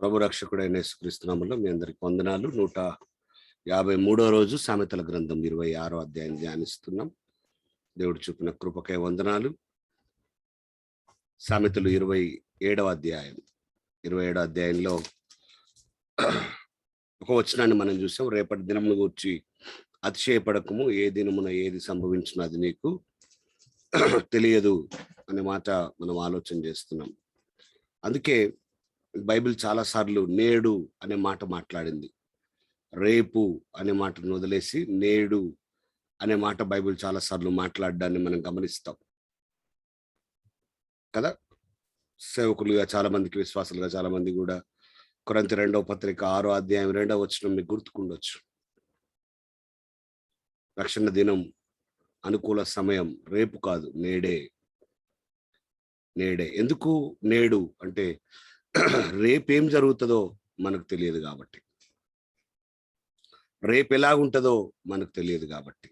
ప్రభు రక్షకుడైన యేసుక్రీస్తు నామములో మీ అందరికి వందనాలు. 153వ రోజు సామెతల గ్రంథం 26వ అధ్యాయం ధ్యానిస్తున్నాం. దేవుడు చూపిన కృపకై వందనాలు. సామెతలు 27వ అధ్యాయం 27వ అధ్యాయంలో ఒక వచనాన్ని మనం చూసాం. రేపటి దినమును గూర్చి అతిశయపడకము, ఏ దినమున ఏది సంభవించినా అది నీకు తెలియదు అనే మాట మనం ఆలోచన చేస్తున్నాం. అందుకే బైబిల్ చాలాసార్లు నేడు అనే మాట మాట్లాడింది. రేపు అనే మాటను వదిలేసి నేడు అనే మాట బైబిల్ చాలాసార్లు మాట్లాడడాన్ని మనం గమనిస్తాం కదా. సేవకులుగా చాలా మందికి, విశ్వాసులుగా చాలా మంది కూడా కొరింథీ 2వ పత్రిక 6వ అధ్యాయం 2వ వచనం మీకు గుర్తుకుండొచ్చు. రక్షణ దినం, అనుకూల సమయం రేపు కాదు, నేడే. నేడే ఎందుకు నేడు అంటే రేపేం జరుగుతుందో మనకు తెలియదు కాబట్టి, రేపు ఎలాగుంటుందో మనకు తెలియదు కాబట్టి.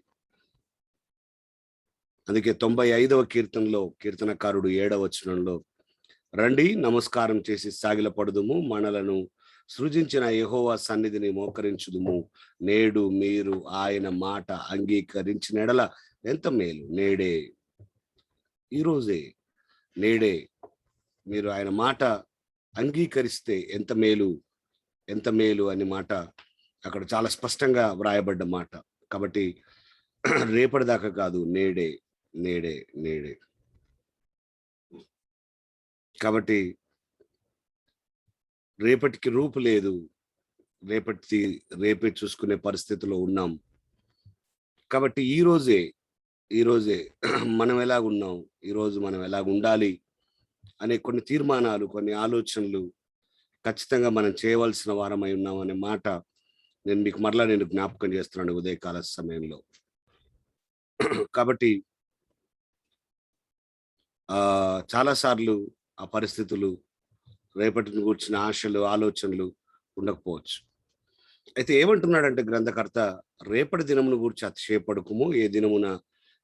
అందుకే 95వ కీర్తనలో కీర్తనకారుడు 7వ వచనంలో, రండి నమస్కారం చేసి సాగిలపడుదుము, మనలను సృజించిన యెహోవా సన్నిధిని మోకరించుదుము, నేడు మీరు ఆయన మాట అంగీకరించిన ఎడల ఎంత మేలు. నేడే, ఈరోజే, నేడే మీరు ఆయన మాట అంగీకరిస్తే ఎంత మేలు, ఎంత మేలు అనే మాట అక్కడ చాలా స్పష్టంగా వ్రాయబడ్డ మాట. కాబట్టి రేపటిదాకా కాదు, నేడే, నేడే, నేడే. కాబట్టి రేపటికి రూపు లేదు, రేపే చూసుకునే పరిస్థితిలో ఉన్నాం. కాబట్టి ఈరోజే మనం ఎలాగున్నాం, ఈరోజు మనం ఎలాగ ఉండాలి అనే కొన్ని తీర్మానాలు, కొన్ని ఆలోచనలు ఖచ్చితంగా మనం చేయవలసిన వారమై ఉన్నాం అనే మాట నేను మీకు మరలా జ్ఞాపకం చేస్తున్నాను ఉదయకాల సమయంలో. కాబట్టి చాలాసార్లు ఆ పరిస్థితులు, రేపటిని కూర్చిన ఆశలు, ఆలోచనలు ఉండకపోవచ్చు. అయితే ఏమంటున్నాడంటే గ్రంథకర్త, రేపటి దినమును గూర్చి అతిశయపడకుము, ఏ దినమున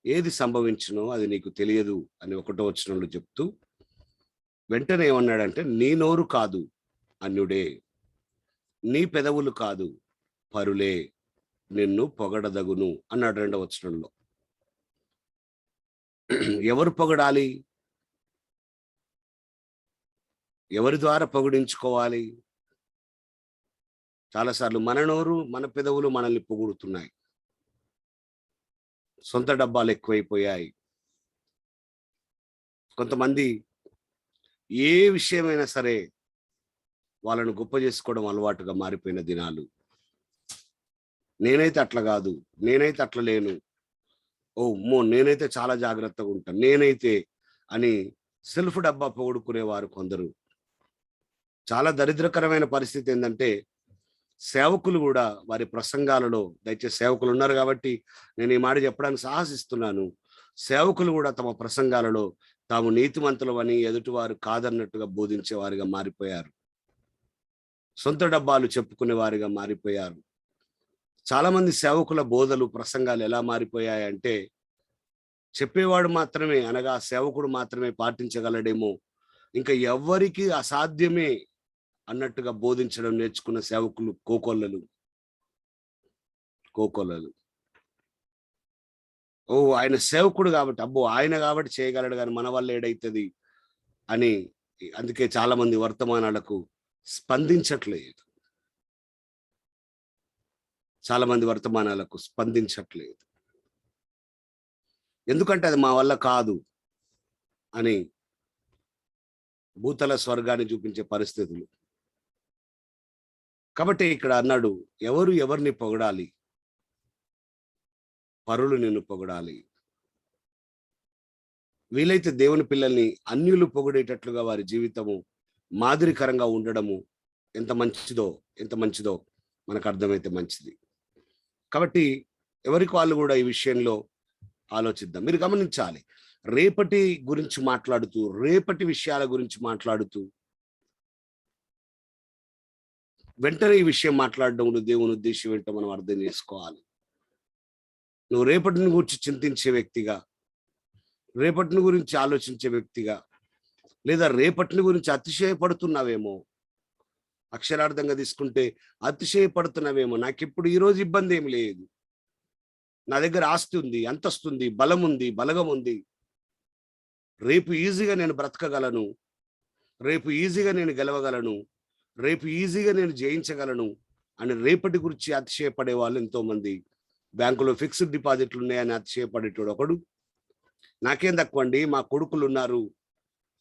ఏది సంభవించునో అది నీకు తెలియదు అని 1వ వచనంలో చెప్తూ వెంటనే ఏమన్నాడంటే, నీ నోరు కాదు అన్యుడే, నీ పెదవులు కాదు పరులే నిన్ను పొగడదగును అన్నాడు 2వ వచనంలో. ఎవరు పొగడాలి? ఎవరి ద్వారా పొగిడించుకోవాలి? చాలాసార్లు మన నోరు, మన పెదవులు మనల్ని పొగుడుతున్నాయి. సొంత డబ్బాలు ఎక్కువైపోయాయి. కొంతమంది ఏ విషయమైనా సరే వాళ్ళను గొప్ప చేసుకోవడం అలవాటుగా మారిపోయిన దినాలు. నేనైతే అట్లా కాదు, నేనైతే అట్లా లేను, నేనైతే చాలా జాగ్రత్తగా ఉంటాను, నేనైతే అని సెల్ఫ్ డబ్బా పొగుడుకునేవారు కొందరు. చాలా దరిద్రకరమైన పరిస్థితి ఏంటంటే, సేవకులు కూడా వారి ప్రసంగాలలో, దయచేసి సేవకులు ఉన్నారు కాబట్టి నేను ఈ మాట చెప్పడానికి సాహసిస్తున్నాను, సేవకులు కూడా తమ ప్రసంగాలలో తాము నీతిమంతులు అని ఎదుటివారు కాదన్నట్టుగా బోధించే వారిగా మారిపోయారు. సొంత డబ్బాలు చెప్పుకునే వారిగా మారిపోయారు. చాలా మంది సేవకుల బోధలు, ప్రసంగాలు ఎలా మారిపోయాయంటే, చెప్పేవాడు మాత్రమే, అనగా సేవకుడు మాత్రమే పాటించగలడేమో, ఇంకా ఎవ్వరికి అసాధ్యమే అన్నట్టుగా బోధించడం నేర్చుకున్న సేవకులు కోకొల్లలు. ఆయన సేవకుడు కాబట్టి, ఆయన కాబట్టి చేయగలడు కానీ మన వల్ల ఏడైతుంది అని. అందుకే చాలా మంది వర్తమానాలకు స్పందించట్లేదు. ఎందుకంటే అది మా వల్ల కాదు అని భూతల స్వర్గాన్ని చూపించే పరిస్థితులు. కాబట్టి ఇక్కడ అన్నాడు, ఎవరు ఎవరిని పొగడాలి? పరులు నిన్ను పొగడాలి. వీలైతే దేవుని పిల్లల్ని అన్యులు పొగిడేటట్లుగా వారి జీవితము మాదిరికరంగా ఉండడము ఎంత మంచిదో మనకు అర్థమైతే మంచిది. కాబట్టి ఎవరికి వాళ్ళు కూడా ఈ విషయంలో ఆలోచిద్దాం. మీరు గమనించాలి, రేపటి గురించి మాట్లాడుతూ, రేపటి విషయాల గురించి మాట్లాడుతూ వెంటనే ఈ విషయం మాట్లాడడం దేవుని ఉద్దేశం ఏంటో మనం అర్థం చేసుకోవాలి. నువ్వు రేపటిని గురించి చింతించే వ్యక్తిగా, రేపటిని గురించి ఆలోచించే వ్యక్తిగా, లేదా రేపటిని గురించి అతిశయపడుతున్నావేమో, అక్షరార్థంగా తీసుకుంటే అతిశయపడుతున్నావేమో, నాకిప్పుడు ఈరోజు ఇబ్బంది ఏమి లేదు, నా దగ్గర ఆస్తి ఉంది, అంతస్తుంది, బలం ఉంది, బలగం ఉంది, రేపు ఈజీగా నేను బ్రతకగలను, రేపు ఈజీగా నేను గెలవగలను, రేపు ఈజీగా నేను జయించగలను అని రేపటి గురించి అతిశయపడే వాళ్ళు ఎంతో మంది. బ్యాంకులో ఫిక్స్డ్ డిపాజిట్లు ఉన్నాయని అతిశయపడేటోడు ఒకడు, నాకేం తక్కువ అండి, మా కొడుకులు ఉన్నారు,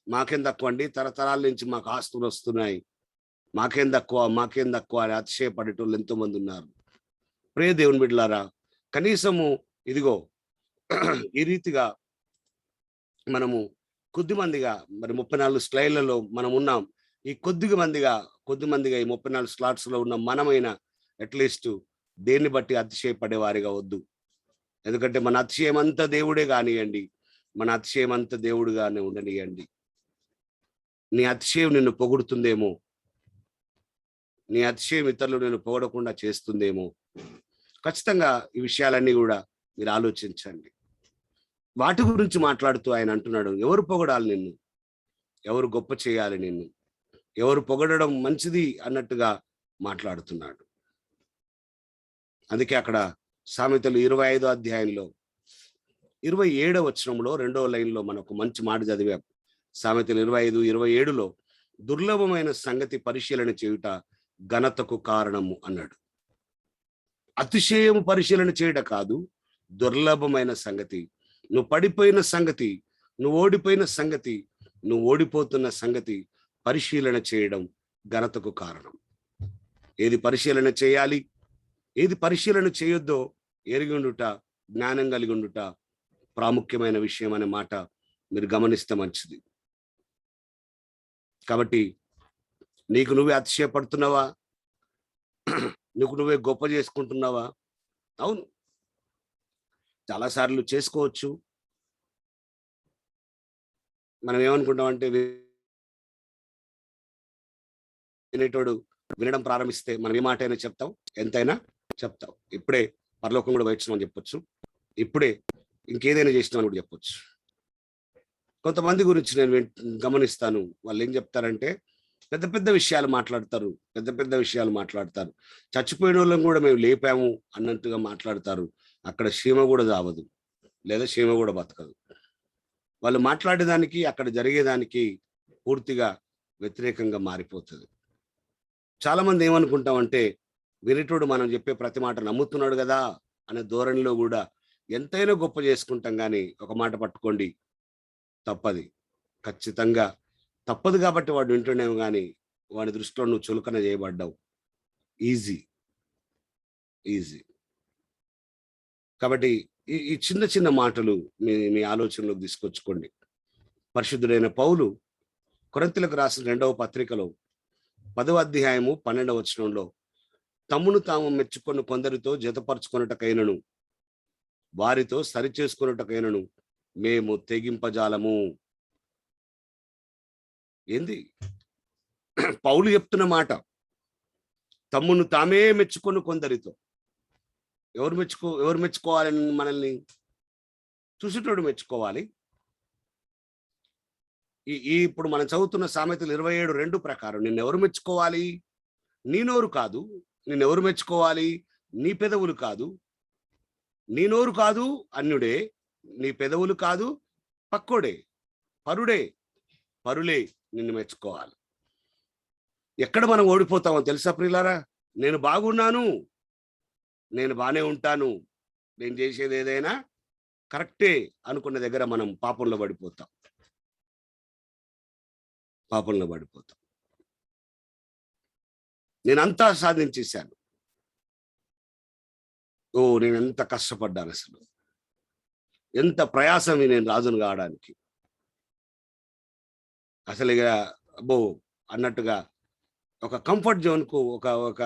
మాకేం తక్కువ అండి, తరతరాల నుంచి మాకు ఆస్తులు వస్తున్నాయి, మాకేం తక్కువ అని అతిశయపడేటోళ్ళు ఎంతో మంది ఉన్నారు. ప్రియ దేవుని బిడ్డలారా, కనీసము ఇదిగో ఈ రీతిగా మనము కొద్ది మందిగా, మరి 34 స్లైడ్లలో మనం ఉన్నాం. ఈ కొద్ది మందిగా ఈ 34 స్లాట్స్ లో ఉన్న మనమైన అట్లీస్ట్ దేన్ని బట్టి అతిశయపడే వారిగా వద్దు. ఎందుకంటే మన అతిశయం అంతా దేవుడే కానియండి, మన అతిశయం అంతా దేవుడుగానే ఉండనియండి. నీ అతిశయం నిన్ను పొగుడుతుందేమో, నీ అతిశయం ఇతరులు నిన్ను పొగడకుండా చేస్తుందేమో. ఖచ్చితంగా ఈ విషయాలన్నీ కూడా మీరు ఆలోచించండి. వాటి గురించి మాట్లాడుతూ ఆయన అంటున్నాడు, ఎవరు పొగడాలి నిన్ను, ఎవరు గొప్ప చేయాలి నిన్ను, ఎవరు పొగడడం మంచిది అన్నట్టుగా మాట్లాడుతున్నాడు. అందుకే అక్కడ సామెతలు 25వ అధ్యాయంలో 27వ వచనంలో 2వ లైన్లో మనకు మంచి మాట చదివాం. సామెతలు 25:27లో దుర్లభమైన సంగతి పరిశీలన చేయుట ఘనతకు కారణము అన్నాడు. అతిశయము పరిశీలన చేయట కాదు, దుర్లభమైన సంగతి, నువ్వు పడిపోయిన సంగతి, నువ్వు ఓడిపోయిన సంగతి, నువ్వు ఓడిపోతున్న సంగతి పరిశీలన చేయడం ఘనతకు కారణం. ఏది పరిశీలన చేయాలి, ఏది పరిశీలన చేయొద్దో ఎరిగి ఉండుట, జ్ఞానం కలిగి ఉండుట ప్రాముఖ్యమైన విషయం అనే మాట మీరు గమనిస్తే మంచిది. కాబట్టి నీకు నువ్వే అతిశయపడుతున్నావా, నీకు నువ్వే గొప్ప చేసుకుంటున్నావా? అవును, చాలాసార్లు చేసుకోవచ్చు. మనం ఏమనుకుంటామంటే, వినేటోడు వినడం ప్రారంభిస్తే మనం ఏ మాట అయినా చెప్తాం, ఎంతైనా చెప్తాం. ఇప్పుడే పరలోకం కూడా వచ్చామని చెప్పొచ్చు, ఇప్పుడే ఇంకేదైనా చేసినామని కూడా చెప్పొచ్చు. కొంతమంది గురించి నేను గమనిస్తాను, వాళ్ళు ఏం చెప్తారంటే పెద్ద పెద్ద విషయాలు మాట్లాడతారు, చచ్చిపోయిన వాళ్ళని కూడా మేము లేపాము అన్నట్టుగా మాట్లాడతారు. అక్కడ సీమ కూడా చావదు, లేదా సీమ కూడా బతకదు. వాళ్ళు మాట్లాడేదానికి అక్కడ జరిగేదానికి పూర్తిగా వ్యతిరేకంగా మారిపోతుంది. చాలా మంది ఏమనుకుంటామంటే, వినేటోడు మనం చెప్పే ప్రతి మాట నమ్ముతున్నాడు కదా అనే ధోరణిలో కూడా ఎంతైనా గొప్ప చేసుకుంటాం. కానీ ఒక మాట పట్టుకోండి, తప్పది, ఖచ్చితంగా తప్పదు. కాబట్టి వాడు వింటున్నావు, కానీ వాడి దృష్టిలో నువ్వు చులకన చేయబడ్డావు. ఈజీ. కాబట్టి ఈ చిన్న చిన్న మాటలు మీ ఆలోచనలోకి తీసుకొచ్చుకోండి. పరిశుద్ధుడైన పౌలు కొరింథీయులకు రాసిన 2వ పత్రికలో 10వ అధ్యాయము 12వ వచనంలో, తమ్మును తాము మెచ్చుకొని కొందరితో జతపరచుకొనుటకైనను వారితో సరిచేసుకొనుటకైనను మేము తెగింపజాలము. ఏంది పౌలు చెప్తున్న మాట? తమ్మును తామే మెచ్చుకొని కొందరితో. ఎవరు మెచ్చుకోవాలని మనల్ని? చూసేటోడు మెచ్చుకోవాలి. ఇప్పుడు మనం చదువుతున్న సామెతలు 27:2 ప్రకారం నిన్నెవరు మెచ్చుకోవాలి? నీ నోరు కాదు. నిన్నెవరు మెచ్చుకోవాలి? నీ పెదవులు కాదు. నీ నోరు కాదు అన్యుడే, నీ పెదవులు కాదు పక్కోడే, పరులే నిన్ను మెచ్చుకోవాలి. ఎక్కడ మనం ఓడిపోతామో తెలుసా ప్రియులారా? నేను బాగున్నాను, నేను బానే ఉంటాను, నేను చేసేది ఏదైనా కరెక్టే అనుకున్న దగ్గర మనం పాపంలో పడిపోతాం. నేనంతా సాధించేశాను, నేను ఎంత కష్టపడ్డాను, అసలు ఎంత ప్రయాసం నేను రాజును కావడానికి, అసలు ఇక అబ్బో అన్నట్టుగా ఒక కంఫర్ట్ జోన్కు ఒక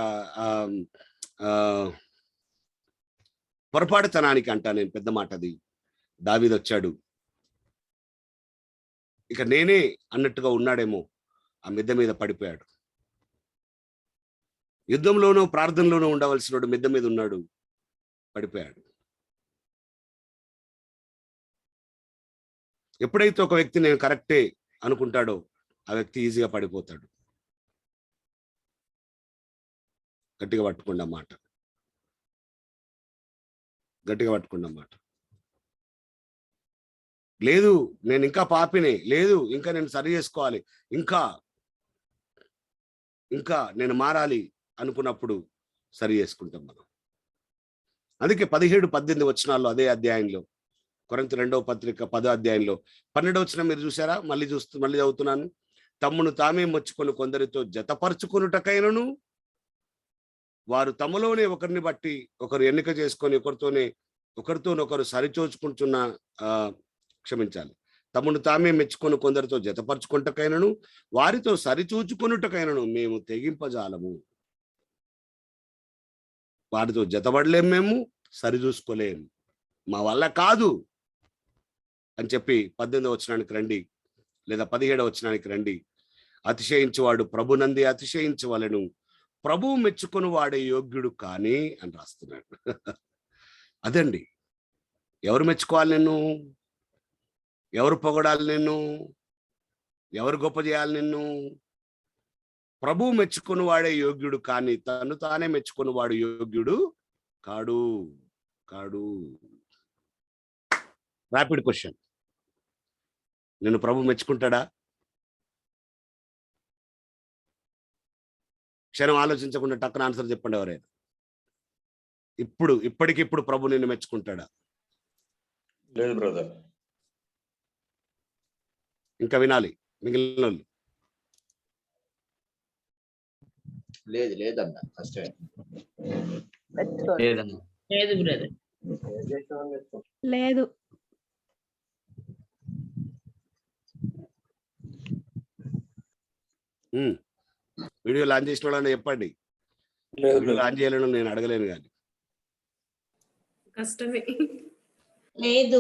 పొరపాటుతనానికి అంటా నేను పెద్ద మాట అది. దావీదు వచ్చాడు, ఇక నేనే అన్నట్టుగా ఉన్నాడేమో, ఆ మిద్దె మీద పడిపోయాడు. యుద్ధంలోనూ ప్రార్థనలోనూ ఉండవలసిన మిద్దె మీద ఉన్నాడు, పడిపోయాడు. ఎప్పుడైతే ఒక వ్యక్తి నేను కరెక్టే అనుకుంటాడో ఆ వ్యక్తి ఈజీగా పడిపోతాడు. గట్టిగా పట్టుకోండి అన్నమాట, గట్టిగా పట్టుకోండి అన్నమాట. లేదు నేను ఇంకా పాపినే, లేదు ఇంకా నేను సరి చేసుకోవాలి, ఇంకా ఇంకా నేను మారాలి అనుకున్నప్పుడు సరి చేసుకుంటాం మనం. అందుకే 17-18 వచనాల్లో అదే అధ్యాయంలో, కొరింథీ 2వ పత్రిక 10వ అధ్యాయంలో 12వ వచనం మీరు చూసారా? మళ్ళీ చదువుతున్నాను. తమ్మును తామే మెచ్చుకొని కొందరితో జతపరుచుకొనుటకైనను వారు తమలోనే ఒకరిని బట్టి ఒకరు ఎన్నిక చేసుకొని ఒకరితోనొకరు సరిచూచుకుంటున్న క్షమించాలి, తమ్మును తామే మెచ్చుకొని కొందరితో జతపరుచుకుంటకైనను వారితో సరిచూచుకొనుటకైనను మేము తెగింపజాలము. వారితో జతపడలేం, మేము సరిచూసుకోలేము, మా వల్ల కాదు అని చెప్పి 18వ వచనానికి రండి, లేదా 17వ వచనానికి రండి. అతిశయించువాడు ప్రభునందే అతిశయించవలెను, ప్రభువు మెచ్చుకొని వాడే యోగ్యుడు కానీ అని రాస్తున్నాడు. అదండి, ఎవరు మెచ్చుకోవాలి నిన్ను, ఎవరు పొగడాలి నిన్ను, ఎవరు గొప్ప చేయాలి నిన్ను? ప్రభువు మెచ్చుకొని వాడే యోగ్యుడు కానీ తను తానే మెచ్చుకొని వాడు యోగ్యుడు కాడు కాడు. ర్యాపిడ్ క్వశ్చన్, నిన్ను ప్రభు మెచ్చుకుంటాడా? క్షణం ఆలోచించకుండా టక్కన ఆన్సర్ చెప్పండి ఎవరైనా. ఇప్పటికిప్పుడు ప్రభు నిన్ను మెచ్చుకుంటాడా? లేదు బ్రదర్. ఇంకా వినాలి మిగిలిన వాళ్ళు. లేదన్న కష్టమే. లేదు బ్రదర్, లేదు. వీడియో లాంచ్ చేసిన వాళ్ళని చెప్పండి. వీడియో లాంచ్ చేయాలని నేను అడగలేను కానీ కష్టమే. లేదు.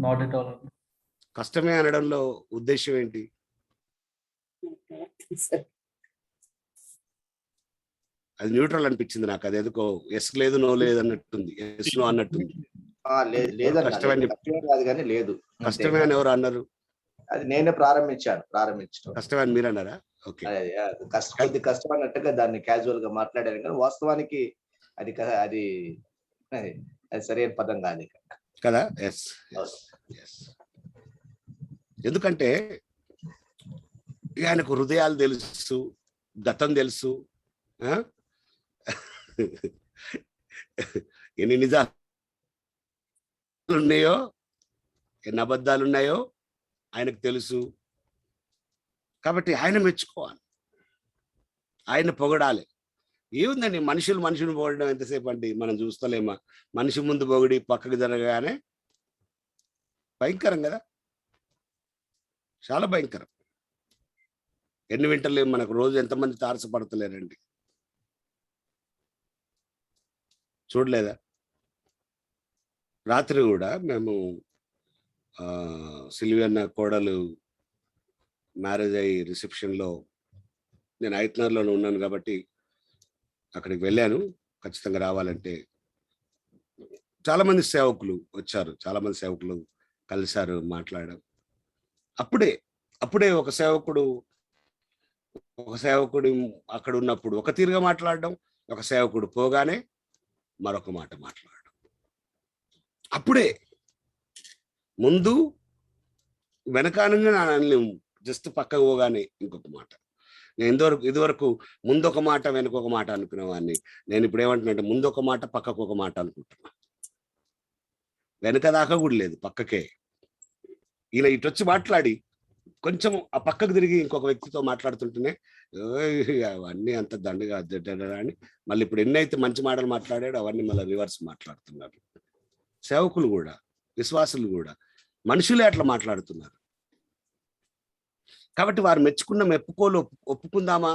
Not at all. కష్టమే అనడంలో ఉద్దేశం ఏంటి? అది న్యూట్రల్ అనిపించింది నాకు. అది ఎందుకో ఎస్ లేదు నో లేదు అన్నట్టుంది, ఎస్ నో అన్నట్టుంది. కష్టమే కాదు కానీ లేదు. కష్టమే అని ఎవరు అన్నారు? అది నేనే ప్రారంభించడం. కష్టమే అని మీరు అన్నారా? ఓకే, కష్టం అన్నట్టుగా దాన్ని క్యాజువల్ గా మాట్లాడాను కానీ వాస్తవానికి అది అది అది సరైన పదం కాదు కదా. ఎస్, ఎందుకంటే ఆయనకు హృదయాలు తెలుసు, గతం తెలుసు, ఎన్ని నిజాలు ఉన్నాయో ఎన్ని అబద్ధాలు ఉన్నాయో ఆయనకు తెలుసు. కాబట్టి ఆయన మెచ్చుకోవాలి, ఆయన పొగడాలి. ఏముందండి, మనుషుని పొగడడం ఎంతసేపు అండి, మనం చూస్తలేమా? మనిషి ముందు పొగిడి పక్కకు జరగగానే భయంకరం కదా, చాలా భయంకరం. ఎన్ని వింటలేము, మనకు రోజు ఎంతమంది తారసపడతలేరండి, చూడలేదా? రాత్రి కూడా మేము సిల్వియన్న కోడలు మ్యారేజ్ అయ్యి రిసెప్షన్లో, నేను ఐట్నర్లోనే ఉన్నాను కాబట్టి అక్కడికి వెళ్ళాను. ఖచ్చితంగా రావాలంటే చాలామంది సేవకులు వచ్చారు, చాలామంది సేవకులు కలిశారు, మాట్లాడాం. అప్పుడే ఒక సేవకుడు అక్కడ ఉన్నప్పుడు ఒక తీరుగా మాట్లాడడం, ఒక సేవకుడు పోగానే మరొక మాట మాట్లాడడం. అప్పుడే ముందు వెనకానంగా నేను జస్ట్ పక్కకు పోగానే ఇంకొక మాట. నేను ఇదివరకు ముందొక మాట వెనుకొక మాట అనుకునేవాడిని. నేను ఇప్పుడు ఏమంటున్నానంటే ముందొక మాట పక్కకు ఒక మాట అనుకుంటున్నా. వెనక దాకా కూడా లేదు, పక్కకే. ఇలా ఇటు వచ్చి మాట్లాడి కొంచెం ఆ పక్కకు తిరిగి ఇంకొక వ్యక్తితో మాట్లాడుతుంటేనే అవన్నీ అంత దండగా అని మళ్ళీ ఇప్పుడు ఎన్నైతే మంచి మాటలు మాట్లాడాడు అవన్నీ మళ్ళీ రివర్స్ మాట్లాడుతున్నారు. సేవకులు కూడా, విశ్వాసులు కూడా, మనుషులే అట్లా మాట్లాడుతున్నారు. కాబట్టి వారు మెచ్చుకున్న మెప్పుకోలు ఒప్పుకుందామా?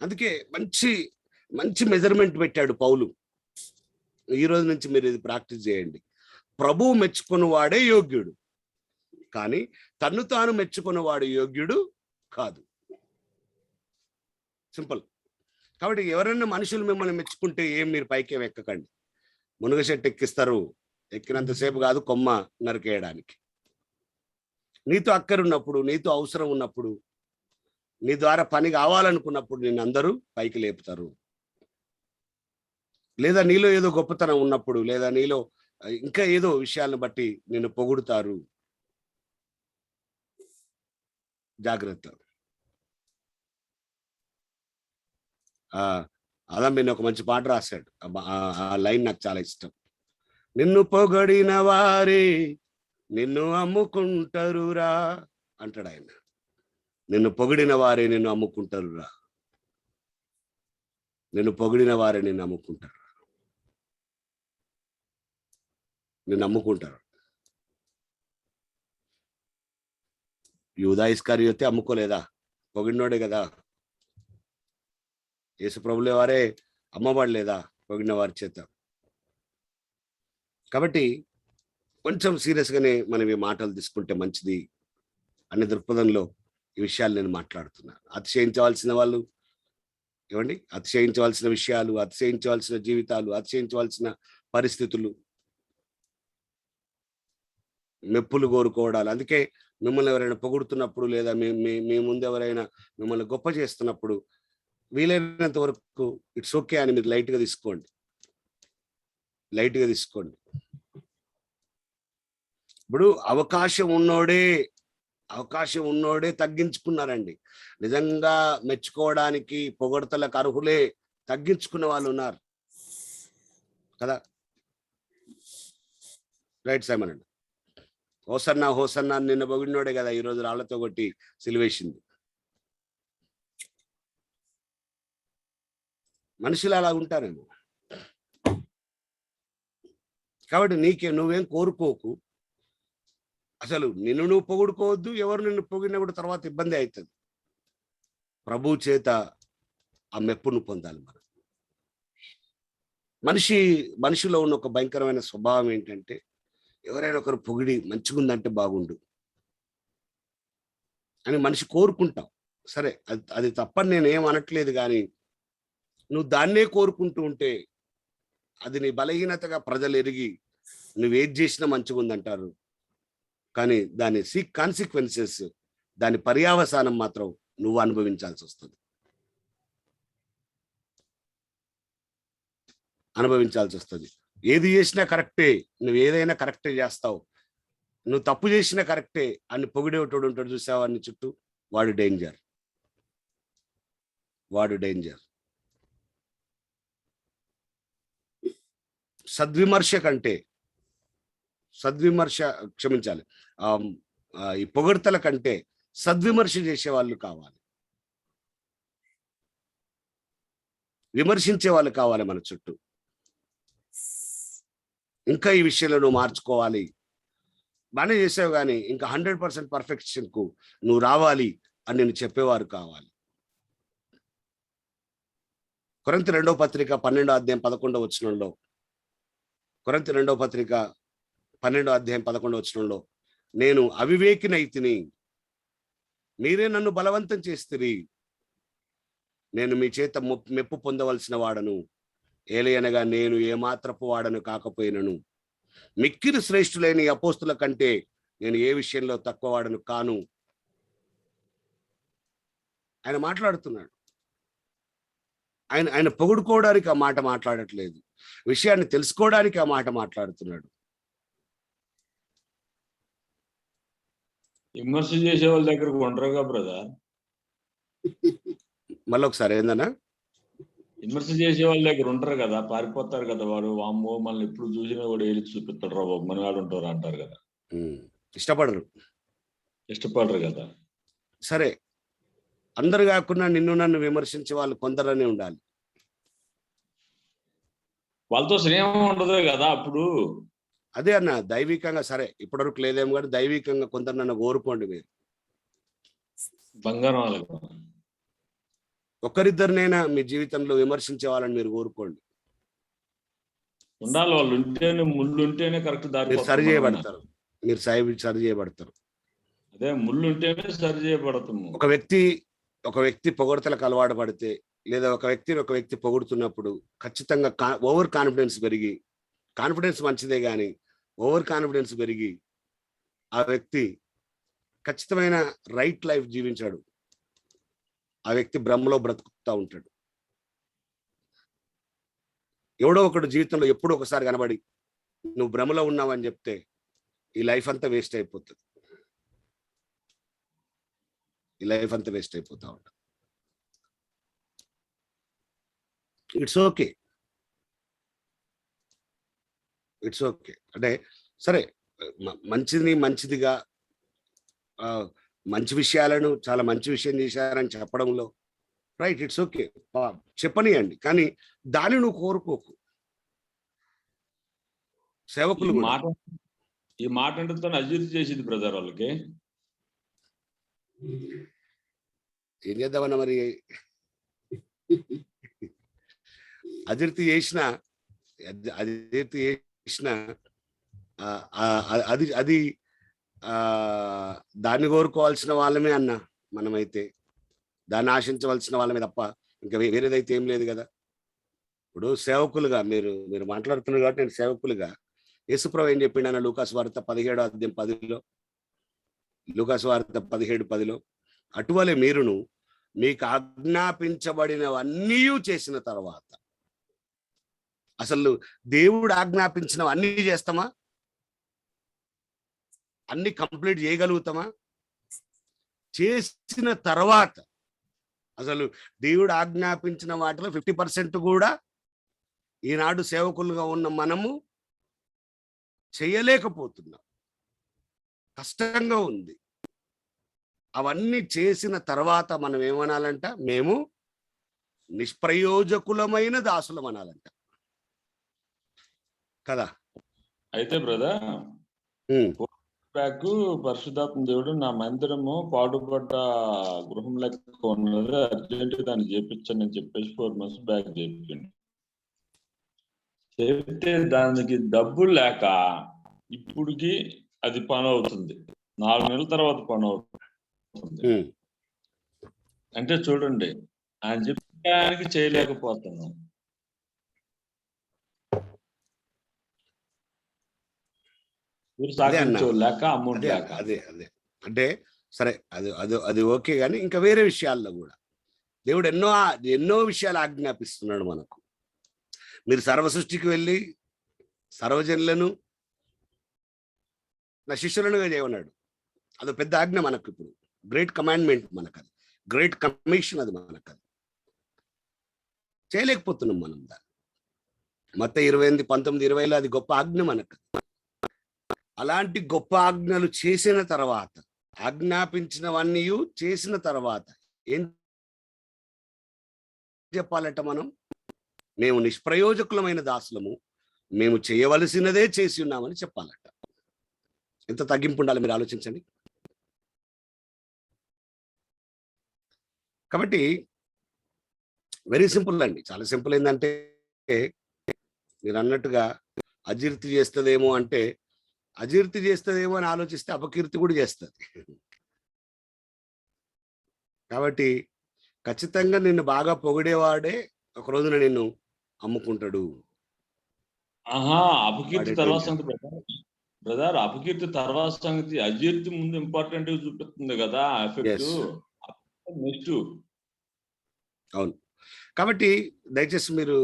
అందుకే మంచి మంచి మెజర్మెంట్ పెట్టాడు పౌలు. ఈ రోజు నుంచి మీరు ఇది ప్రాక్టీస్ చేయండి. ప్రభువు మెచ్చుకున్న వాడే యోగ్యుడు, కానీ తన్ను తాను మెచ్చుకున్న వాడు యోగ్యుడు కాదు. సింపుల్. కాబట్టి ఎవరైనా మనుషులు మిమ్మల్ని మెచ్చుకుంటే మీరు పైకి ఎక్కకండి. మునగ చెట్టు ఎక్కిస్తారు, ఎక్కినంతసేపు కాదు కొమ్మ నరికేయడానికి. నీతో అక్కరున్నప్పుడు, నీతో అవసరం ఉన్నప్పుడు, నీ ద్వారా పని కావాలనుకున్నప్పుడు నిన్ను అందరూ పైకి లేపుతారు. లేదా నీలో ఏదో గొప్పతనం ఉన్నప్పుడు, లేదా నీలో ఇంకా ఏదో విషయాలను బట్టి నిన్ను పొగుడుతారు. జాగ్రత్త. అదమ్మిని ఒక మంచి పాట రాశాడు. ఆ లైన్ నాకు చాలా ఇష్టం. నిన్ను పొగడిన వారే నిన్ను అమ్ముకుంటారురా అంటాడు ఆయన. నిన్ను పొగిడిన వారే నిన్ను అమ్ముకుంటారురా. నిన్ను పొగిడిన వారే నిన్ను అమ్ముకుంటారు, నిన్ను అమ్ముకుంటారు. యూదా ఇస్కరియోతే అమ్ముకోలేదా? పొగిడినోడే కదా. యేసు ప్రభులే వారే అమ్మబడలేదా పొగిడిన వారి చేత? కాబట్టి కొంచెం సీరియస్గానే మనం ఈ మాటలు తీసుకుంటే మంచిది అనే దృక్పథంలో ఈ విషయాలు నేను మాట్లాడుతున్నాను. అతిశయించవలసిన వాళ్ళు ఏమండి, అతిశయించవలసిన విషయాలు, అతిశయించవలసిన జీవితాలు, అతిశయించవలసిన పరిస్థితులు, మెప్పులు కోరుకోవడాలు. అందుకే మిమ్మల్ని ఎవరైనా పొగుడుతున్నప్పుడు, లేదా మీ ముందు ఎవరైనా మిమ్మల్ని గొప్ప చేస్తున్నప్పుడు వీలైనంత వరకు ఇట్స్ ఓకే అని మీరు లైట్గా తీసుకోండి. లైట్గా తీసుకోండి. ఇప్పుడు అవకాశం ఉన్నోడే తగ్గించుకున్నారండి. నిజంగా మెచ్చుకోవడానికి పొగడతలకు అర్హులే తగ్గించుకున్న వాళ్ళు ఉన్నారు కదా. రైట్ సైమన్ అండి. హోసన్నా హోసన్నా నిన్న పొగిడినోడే కదా ఈరోజు రాళ్లతో కొట్టి సిలివేసింది. మనుషులు అలా ఉంటారేమో. కాబట్టి నువ్వేం కోరుకోకు. అసలు నిన్ను నువ్వు పొగుడుకోవద్దు, ఎవరు నిన్ను పొగిడినా కూడా తర్వాత ఇబ్బంది అవుతుంది. ప్రభు చేత ఆ మెప్పును పొందాలి మనం. మనిషిలో ఉన్న ఒక భయంకరమైన స్వభావం ఏంటంటే, ఎవరైనా ఒకరు పొగిడి మంచిగుందంటే బాగుండు అని మనిషి కోరుకుంటాం. సరే, అది తప్పని నేనేం అనట్లేదు, కానీ నువ్వు దాన్నే కోరుకుంటూ ఉంటే అది నీ బలహీనతగా ప్రజలు ఎరిగి నువ్వేది చేసినా మంచిగుందంటారు. కానీ దాని కాన్సిక్వెన్సెస్, దాని పర్యావసానం మాత్రం నువ్వు అనుభవించాల్సి వస్తుంది. ఏది చేసినా కరెక్టే, నువ్వు ఏదైనా కరెక్టే చేస్తావు, నువ్వు తప్పు చేసినా కరెక్టే అని పొగిడేటోడు ఉంటాడు చూసావా నీ చుట్టూ, వాడు డేంజర్. క్షమించాలి, ఈ పొగడ్తల కంటే సద్విమర్శ చేసే వాళ్ళు కావాలి, విమర్శించే వాళ్ళు కావాలి మన చుట్టూ. ఇంకా ఈ విషయంలో నువ్వు మార్చుకోవాలి, బాగానే చేసావు కానీ ఇంకా 100% పర్ఫెక్షన్ కు నువ్వు రావాలి అని నేను చెప్పేవారు కావాలి. కొరింథీ 2వ పత్రిక 12వ అధ్యాయం 11వ వచనంలో, కొరింథీ 2వ పత్రిక 12వ అధ్యాయం 11వ వచనంలో, నేను అవివేకినైతిని, మీరే నన్ను బలవంతం చేస్తిరి, నేను మీ చేత మెప్పు పొందవలసిన వాడను, ఏలయనగా నేను ఏమాత్రపు వాడను కాకపోయినను, మిక్కిలి శ్రేష్ఠులైన అపోస్తుల కంటే నేను ఏ విషయంలో తక్కువ వాడను కాను. ఆయన మాట్లాడుతున్నాడు. ఆయన పొగుడుకోవడానికి ఆ మాట మాట్లాడట్లేదు, విషయాన్ని తెలుసుకోవడానికి ఆ మాట మాట్లాడుతున్నాడు. విమర్శ చేసే వాళ్ళ దగ్గరకు ఉండరుగా బ్రదర్. మళ్ళీ ఒకసారి ఏందన్నా, విమర్శ చేసే వాళ్ళ దగ్గర ఉంటారు కదా, పారిపోతారు కదా. వాడు వామ్మో మనల్ని ఎప్పుడు చూసినా కూడా ఏలి చూపిస్తాడు రా బాబు, మనవాడు ఉంటారు అంటారు కదా. ఇష్టపడరు కదా. సరే, అందరు కాకుండా నిన్ను నన్ను విమర్శించే వాళ్ళు కొందరనే ఉండాలి. వాళ్ళతో స్నేహం ఉండదు కదా అప్పుడు. అదే అన్న, దైవికంగా సరే ఇప్పటివరకు లేదేమో కానీ దైవికంగా కొందరు నన్ను కోరుకోండి. మీరు బంగారం వాళ్ళకు ఒకరిద్దరినైనా మీ జీవితంలో విమర్శించే వాళ్ళని మీరు కోరుకోండి. ఉండాలి, వాళ్ళు ఉంటేనే, ముళ్ళు ఉంటేనే కరెక్ట్ దారి మీరు సరి చేయబడతారు. సరి చేయబడతారు. అదే ముళ్ళు ఉంటేనే సరి చేయబడతాము. ఒక వ్యక్తి పొగడతలకు అలవాటు పడితే, లేదా ఒక వ్యక్తి పొగుడుతున్నప్పుడు ఖచ్చితంగా ఓవర్ కాన్ఫిడెన్స్ పెరిగి, కాన్ఫిడెన్స్ మంచిదే కానీ ఓవర్ కాన్ఫిడెన్స్ పెరిగి ఆ వ్యక్తి ఖచ్చితమైన రైట్ లైఫ్ జీవించాడు, ఆ వ్యక్తి భ్రమలో బ్రతుకుతూ ఉంటాడు. ఎవడో ఒకడు జీవితంలో ఎప్పుడో ఒకసారి కనబడి నువ్వు భ్రమలో ఉన్నావని చెప్తే ఈ లైఫ్ అంతా వేస్ట్ అయిపోతుంది. ఈ లైఫ్ అంతా వేస్ట్ అయిపోతా ఉంటుంది. It's okay, it's okay. అంటే సరే, మంచిదిగా మంచి విషయాలను చాలా మంచి విషయం చేశారని చెప్పడంలో రైట్, ఇట్స్ ఓకే, చెప్పనియండి. కానీ దాన్ని నువ్వు కోరుకోకు. సేవకులు ఈ మాట అంటే తను అజీర్తి చేసింది బ్రదర్ వాళ్ళకి. ఏం చేద్దామన్నా మరి, అజీర్తి చేసిన అది దాన్ని కోరుకోవాల్సిన వాళ్ళమే అన్న. మనమైతే దాన్ని ఆశించవలసిన వాళ్ళమే తప్ప ఇంకా వేరేదైతే ఏం లేదు కదా. ఇప్పుడు సేవకులుగా మీరు మాట్లాడుతున్నారు కాబట్టి నేను సేవకులుగా యేసుప్రభు ఏం చెప్పిండు అన్న లూకాసు వార్త 17:10లో, లూకాసు వార్త 17:10లో, అటువలే మీరును మీకు ఆజ్ఞాపించబడినవన్నీ చేసిన తర్వాత, అసలు దేవుడు ఆజ్ఞాపించినవన్నీ చేస్తామా? అన్ని కంప్లీట్ చేయగలుగుతామా? చేసిన తర్వాత అసలు దేవుడు ఆజ్ఞాపించిన వాటిలో 50% కూడా ఈనాడు సేవకులుగా ఉన్న మనము చేయలేకపోతున్నాం. కష్టంగా ఉంది. అవన్నీ చేసిన తర్వాత మనం ఏమనాలంట? మేము నిష్ప్రయోజకులమైన దాసులం అనాలంట కదా. అయితే బ్రదర్ బ్యాక్ పరిశుద్ధాత్మ దేవుడు నా మందిరము పాడుపడ్డ గృహం లెక్క ఉన్నది, అర్జెంట్ దాన్ని చేపించండి అని చెప్పేసి 4 months బ్యాక్ చెప్పింది. చెప్తే దానికి డబ్బులు లేక ఇప్పుడుకి అది పని అవుతుంది, 4 నెలల తర్వాత పని అవుతుంది. అంటే చూడండి, ఆయన చెప్పడానికి చేయలేకపోతున్నాం. లేక అమౌంట్ లేక. అదే అంటే సరే, అది ఓకే. కానీ ఇంకా వేరే విషయాల్లో కూడా దేవుడు ఎన్నో విషయాలు ఆజ్ఞాపిస్తున్నాడు మనకు. మీరు సర్వ సృష్టికి వెళ్ళి సర్వజనులను నా శిష్యులనుగా చేయమన్నాడు. అది పెద్ద ఆజ్ఞ మనకు. ఇప్పుడు గ్రేట్ కమాండ్మెంట్ మనకు, అది గ్రేట్ కమిషన్, అది మనకు. అది చేయలేకపోతున్నాం మనం దాన్ని. మత్తయి 28:19-20లో అది గొప్ప ఆజ్ఞ మనకు. అలాంటి గొప్ప ఆజ్ఞలు చేసిన తర్వాత, ఆజ్ఞాపించినవన్నీ చేసిన తర్వాత ఏం చెప్పాలంట? మేము నిష్ప్రయోజకులమైన దాసులము, మేము చేయవలసినదే చేసి ఉన్నామని చెప్పాలంట. ఎంత తగ్గింపు ఉండాలి మీరు ఆలోచించండి. కాబట్టి వెరీ సింపుల్ అండి, చాలా సింపుల్. ఏంటంటే మీరు అన్నట్టుగా అజీర్తి చేస్తుందేమో అంటే, అజీర్తి చేస్తుందేమో అని ఆలోచిస్తే అపకీర్తి కూడా చేస్తుంది. కాబట్టి ఖచ్చితంగా నిన్ను బాగా పొగిడేవాడే ఒక రోజున నిన్ను అమ్ముకుంటాడు. అపకీర్తి తర్వాత సంగతి బ్రదర్, అపకీర్తి తర్వాత సంగతి. అజీర్తి ముందు ఇంపార్టెంట్ చూపిస్తుంది కదా ఎఫెక్ట్. నెక్స్ట్ అవును. కాబట్టి దయచేసి మీరు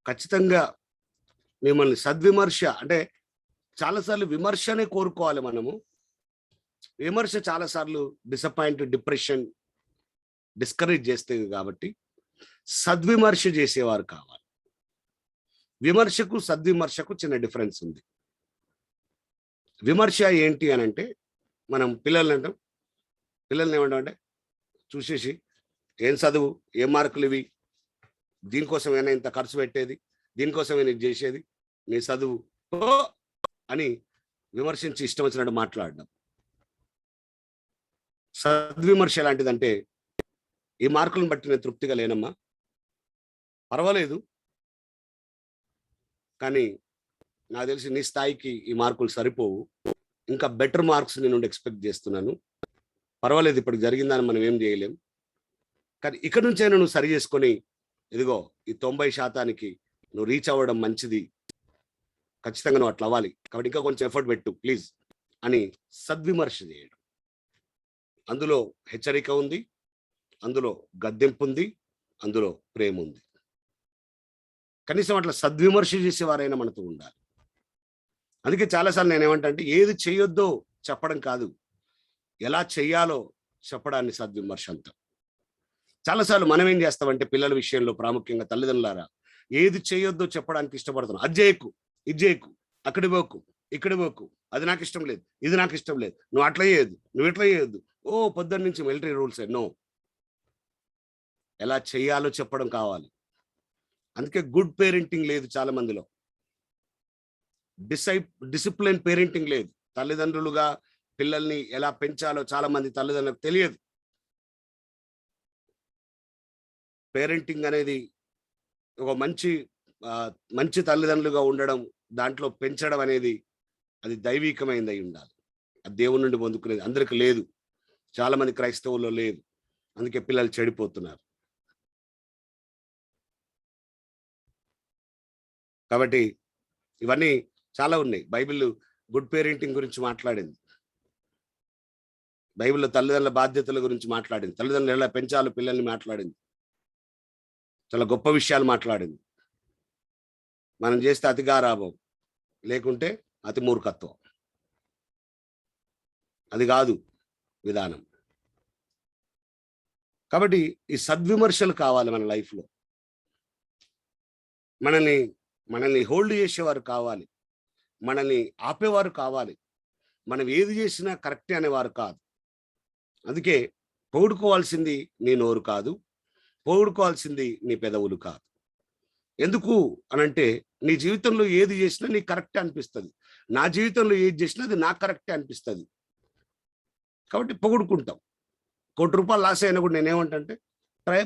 ఖచ్చితంగా మిమ్మల్ని సద్విమర్శ, అంటే చాలాసార్లు విమర్శనే కోరుకోవాలి మనము. విమర్శ చాలాసార్లు డిసప్పాయింట్, డిప్రెషన్, డిస్కరేజ్ చేస్తుంది. కాబట్టి సద్విమర్శ చేసేవారు కావాలి. విమర్శకు సద్విమర్శకు చిన్న డిఫరెన్స్ ఉంది. విమర్శ ఏంటి అని అంటే, మనం పిల్లల్ని ఏమంటామంటే చూసేసి, ఏం చదువు, ఏం మార్కులు ఇవి, దీనికోసమైనా ఇంత ఖర్చు పెట్టేది, దీనికోసమైనా ఇది చేసేది, నీ చదువు అని విమర్శించి ఇష్టం వచ్చినట్టు మాట్లాడడం. సద్విమర్శ ఎలాంటిదంటే, ఈ మార్కులను బట్టి నేను తృప్తిగా లేనమ్మా, పర్వాలేదు, కానీ నాకు తెలిసి నీ స్థాయికి ఈ మార్కులు సరిపోవు, ఇంకా బెటర్ మార్క్స్ నేను ఎక్స్పెక్ట్ చేస్తున్నాను, పర్వాలేదు, ఇప్పటికి జరిగిందని మనం ఏం చేయలేం, కానీ ఇక్కడ నుంచైనా నువ్వు సరి చేసుకొని, ఇదిగో ఈ 90% నువ్వు రీచ్ అవ్వడం మంచిది, ఖచ్చితంగా నువ్వు అట్లా అవ్వాలి, కాబట్టి ఇంకా కొంచెం ఎఫర్ట్ పెట్టు ప్లీజ్ అని సద్విమర్శ చేయడం. అందులో హెచ్చరిక ఉంది, అందులో గద్దెంపు ఉంది, అందులో ప్రేమ ఉంది. కనీసం అట్లా సద్విమర్శ చేసేవారైనా మనతో ఉండాలి. అందుకే చాలాసార్లు నేనేమంటా అంటే ఏది చేయొద్దో చెప్పడం కాదు, ఎలా చెయ్యాలో చెప్పడాన్ని సద్విమర్శ అంటాం. చాలాసార్లు మనం ఏం చేస్తామంటే పిల్లల విషయంలో ప్రాముఖ్యంగా తల్లిదండ్రులారా ఏది చేయొద్దో చెప్పడానికి ఇష్టపడుతున్నాం. అది చేయకు, ఇది చేయకు, అక్కడి పోకు, ఇక్కడ పోకు, అది నాకు ఇష్టం లేదు, ఇది నాకు ఇష్టం లేదు, నువ్వు అట్లా చేయొద్దు, నువ్వు ఇట్లా చేయొద్దు. పొద్దున్న నుంచి మిలిటరీ రూల్స్ ఎన్నో. ఎలా చెయ్యాలో చెప్పడం కావాలి. అందుకే గుడ్ పేరెంటింగ్ లేదు చాలా మందిలో. డిసిప్లిన్ పేరెంటింగ్ లేదు. తల్లిదండ్రులుగా పిల్లల్ని ఎలా పెంచాలో చాలా మంది తల్లిదండ్రులకు తెలియదు. పేరెంటింగ్ అనేది ఒక మంచి తల్లిదండ్రులుగా ఉండడం, దాంట్లో పెంచడం అనేది అది దైవికమైనది అయి ఉండాలి. అది దేవుని నుండి పొందుకునేది. అందరికి లేదు, చాలా మంది క్రైస్తవుల్లో లేదు. అందుకే పిల్లలు చెడిపోతున్నారు. కాబట్టి ఇవన్నీ చాలా ఉన్నాయి. బైబిల్ గుడ్ పేరెంటింగ్ గురించి మాట్లాడింది. బైబిల్లో తల్లిదండ్రుల బాధ్యతల గురించి మాట్లాడింది. తల్లిదండ్రులు ఎలా పెంచాలో పిల్లల్ని మాట్లాడింది. చాలా గొప్ప విషయాలు మాట్లాడింది. మనం చేస్తే అతి గారాబం, లేకుంటే అతి మూర్ఖత్వం. అది కాదు విధానం. కాబట్టి ఈ సద్విమర్శలు కావాలి మన లైఫ్లో. మనల్ని హోల్డ్ చేసేవారు కావాలి, మనల్ని ఆపేవారు కావాలి. మనం ఏది చేసినా కరెక్టే అనేవారు కాదు. అందుకే పొగుడుకోవాల్సింది నీ నోరు కాదు, పొగుడుకోవాల్సింది నీ పెదవులు కాదు. ఎందుకు అనంటే నీ జీవితంలో ఏది చేసినా నీకు కరెక్టే అనిపిస్తుంది. నా జీవితంలో ఏది చేసినా అది నాకు కరెక్టే అనిపిస్తుంది. కాబట్టి పొగుడుకుంటాం. ₹1 లాస్ అయినా కూడా నేనేమంటే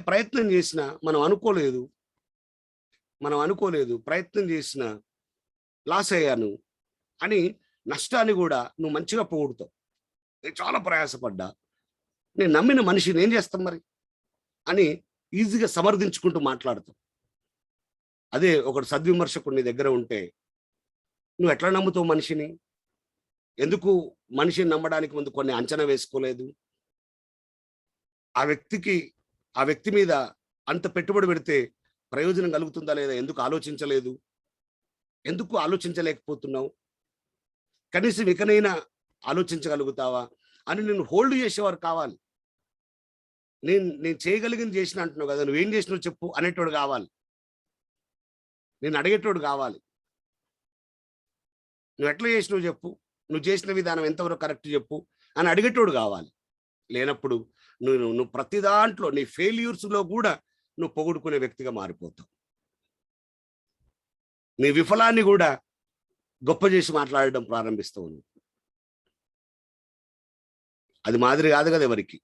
ప్రయత్నం చేసినా మనం అనుకోలేదు, ప్రయత్నం చేసిన లాస్ అయ్యాను అని నష్టాన్ని కూడా నువ్వు మంచిగా పొగుడుతావు. నేను చాలా ప్రయాసపడ్డా, నేను నమ్మిన మనిషిని ఏం చేస్తాం మరి అని ఈజీగా సమర్థించుకుంటూ మాట్లాడతావు. అదే ఒకటి సద్విమర్శకుడు నీ దగ్గర ఉంటే నువ్వు ఎట్లా నమ్ముతావు మనిషిని? ఎందుకు మనిషిని నమ్మడానికి ముందు కొన్ని అంచనా వేసుకోలేదు? ఆ వ్యక్తి మీద అంత పెట్టుబడి పెడితే ప్రయోజనం కలుగుతుందా లేదా ఎందుకు ఆలోచించలేదు? ఎందుకు ఆలోచించలేకపోతున్నావు? కనీసం ఇకనైనా ఆలోచించగలుగుతావా అని నేను హోల్డ్ చేసేవారు కావాలి. నేను చేయగలిగింది చేసిన అంటున్నావు కదా, నువ్వేం చేసినావు చెప్పు అనేటోడు కావాలి. నేను అడిగేటోడు కావాలి. నువ్వు ఎట్లా చేసినావు చెప్పు, నువ్వు చేసిన విధానం ఎంతవరకు కరెక్ట్ చెప్పు అని అడిగేటోడు కావాలి. లేనప్పుడు నువ్వు ప్రతి దాంట్లో నీ ఫెయిల్యూర్స్లో కూడా నువ్వు పొగుడుకునే వ్యక్తిగా మారిపోతావు. నీ విఫలాన్ని కూడా గొప్ప చేసి మాట్లాడడం ప్రారంభిస్తావు నువ్వు. అది మాదిరి కాదు కదా ఎవరికి.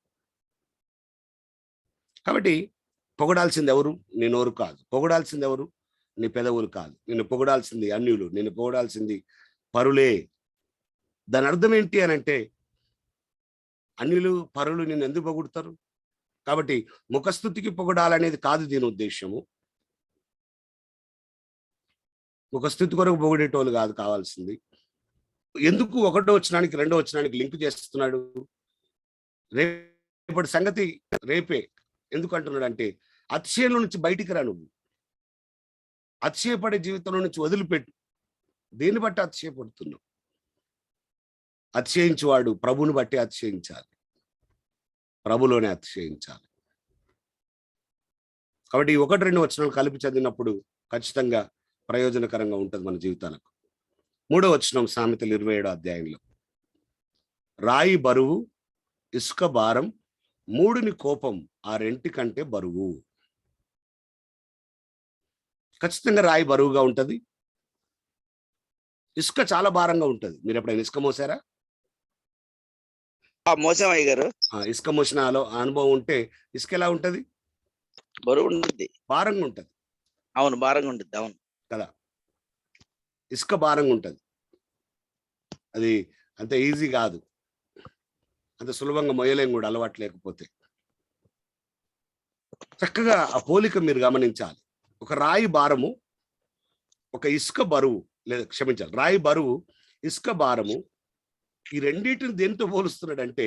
కాబట్టి పొగడాల్సింది ఎవరు? నీ నోరు కాదు. పొగడాల్సింది ఎవరు? నీ పెదవులు కాదు. నిన్ను పొగడాల్సింది అన్యులు, నిన్ను పొగడాల్సింది పరులే. దాని అర్థం ఏంటి అని అంటే అన్యులు పరులు నిన్ను ఎందుకు పొగుడుతారు? కాబట్టి ముఖస్థుతికి పొగడాలనేది కాదు దీని ఉద్దేశము. ముఖస్థుతి కొరకు పొగిడేటోళ్ళు కాదు కావాల్సింది. ఎందుకు ఒకటో వచనానికి రెండో వచనానికి లింక్ చేస్తున్నాడు? రేపటి సంగతి రేపే. ఎందుకు అంటున్నాడు అంటే అతిశయంలో నుంచి బయటికి రా. నువ్వు అతిశయపడే జీవితంలో నుంచి వదిలిపెట్టు. దేన్ని బట్టి అతిశయపడుతున్నావు? అతిశయించువాడు ప్రభుని బట్టి అతిశయించాలి, ప్రభులోనే అతిశయించాలి. కాబట్టి 1-2 వచనాలు కలిపి చదివినప్పుడు ఖచ్చితంగా ప్రయోజనకరంగా ఉంటుంది మన జీవితాలకు. 3వ వచనం సామెతలు 27వ అధ్యాయంలో, రాయి బరువు, ఇసుక భారం, మూడుని కోపం ఆ రెంటి కంటే బరువు. ఖచ్చితంగా రాయి బరువుగా ఉంటుంది, ఇసుక చాలా భారంగా ఉంటుంది. మీరు ఎప్పుడైనా ఇసుక మోసారా? మోసమయ్య గారు. ఇసుక మోసిన అనుభవం ఉంటే ఇసుక ఎలా ఉంటది? బరువు ఉంటుంది, భారంగా ఉంటది. అవును, భారంగా ఉంటుంది. అవును కదా, ఇసుక భారంగా ఉంటది. అది అంత ఈజీ కాదు, అంత సులభంగా మొయ్యలేం కూడా అలవాటు లేకపోతే. చక్కగా ఆ పోలిక మీరు గమనించాలి. ఒక రాయి భారము, ఒక ఇసుక బరువు, లేదా క్షమించాలి, రాయి బరువు, ఇసుక భారము ఈ రెండింటిని దేనితో పోలుస్తున్నాడంటే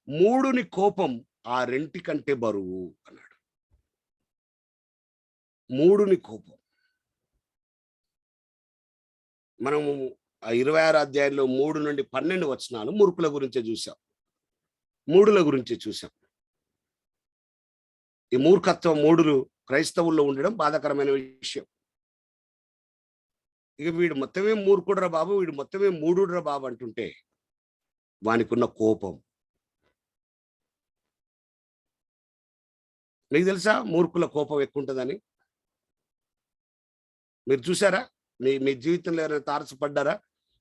మూడుని కోపం ఆ రెంటి కంటే బరువు అన్నాడు. మూడుని కోపం. మనము ఆ 26 అధ్యాయంలో 3 నుండి 12 వచనాలు మూర్ఖుల గురించే చూసాం, మూడుల గురించే చూసాం. ఈ మూర్ఖత్వం మూడులు క్రైస్తవుల్లో ఉండడం బాధాకరమైన విషయం. ఇక వీడు మొత్తమే మూర్ఖుడురా బాబు, వీడు మొత్తమే మూడురా బాబు అంటుంటే వానికున్న కోపం. మీకు తెలుసా మూర్ఖుల కోపం ఎక్కువ ఉంటుందని? మీరు చూసారా? మీ జీవితంలో ఎవరైనా తారసపడ్డారా?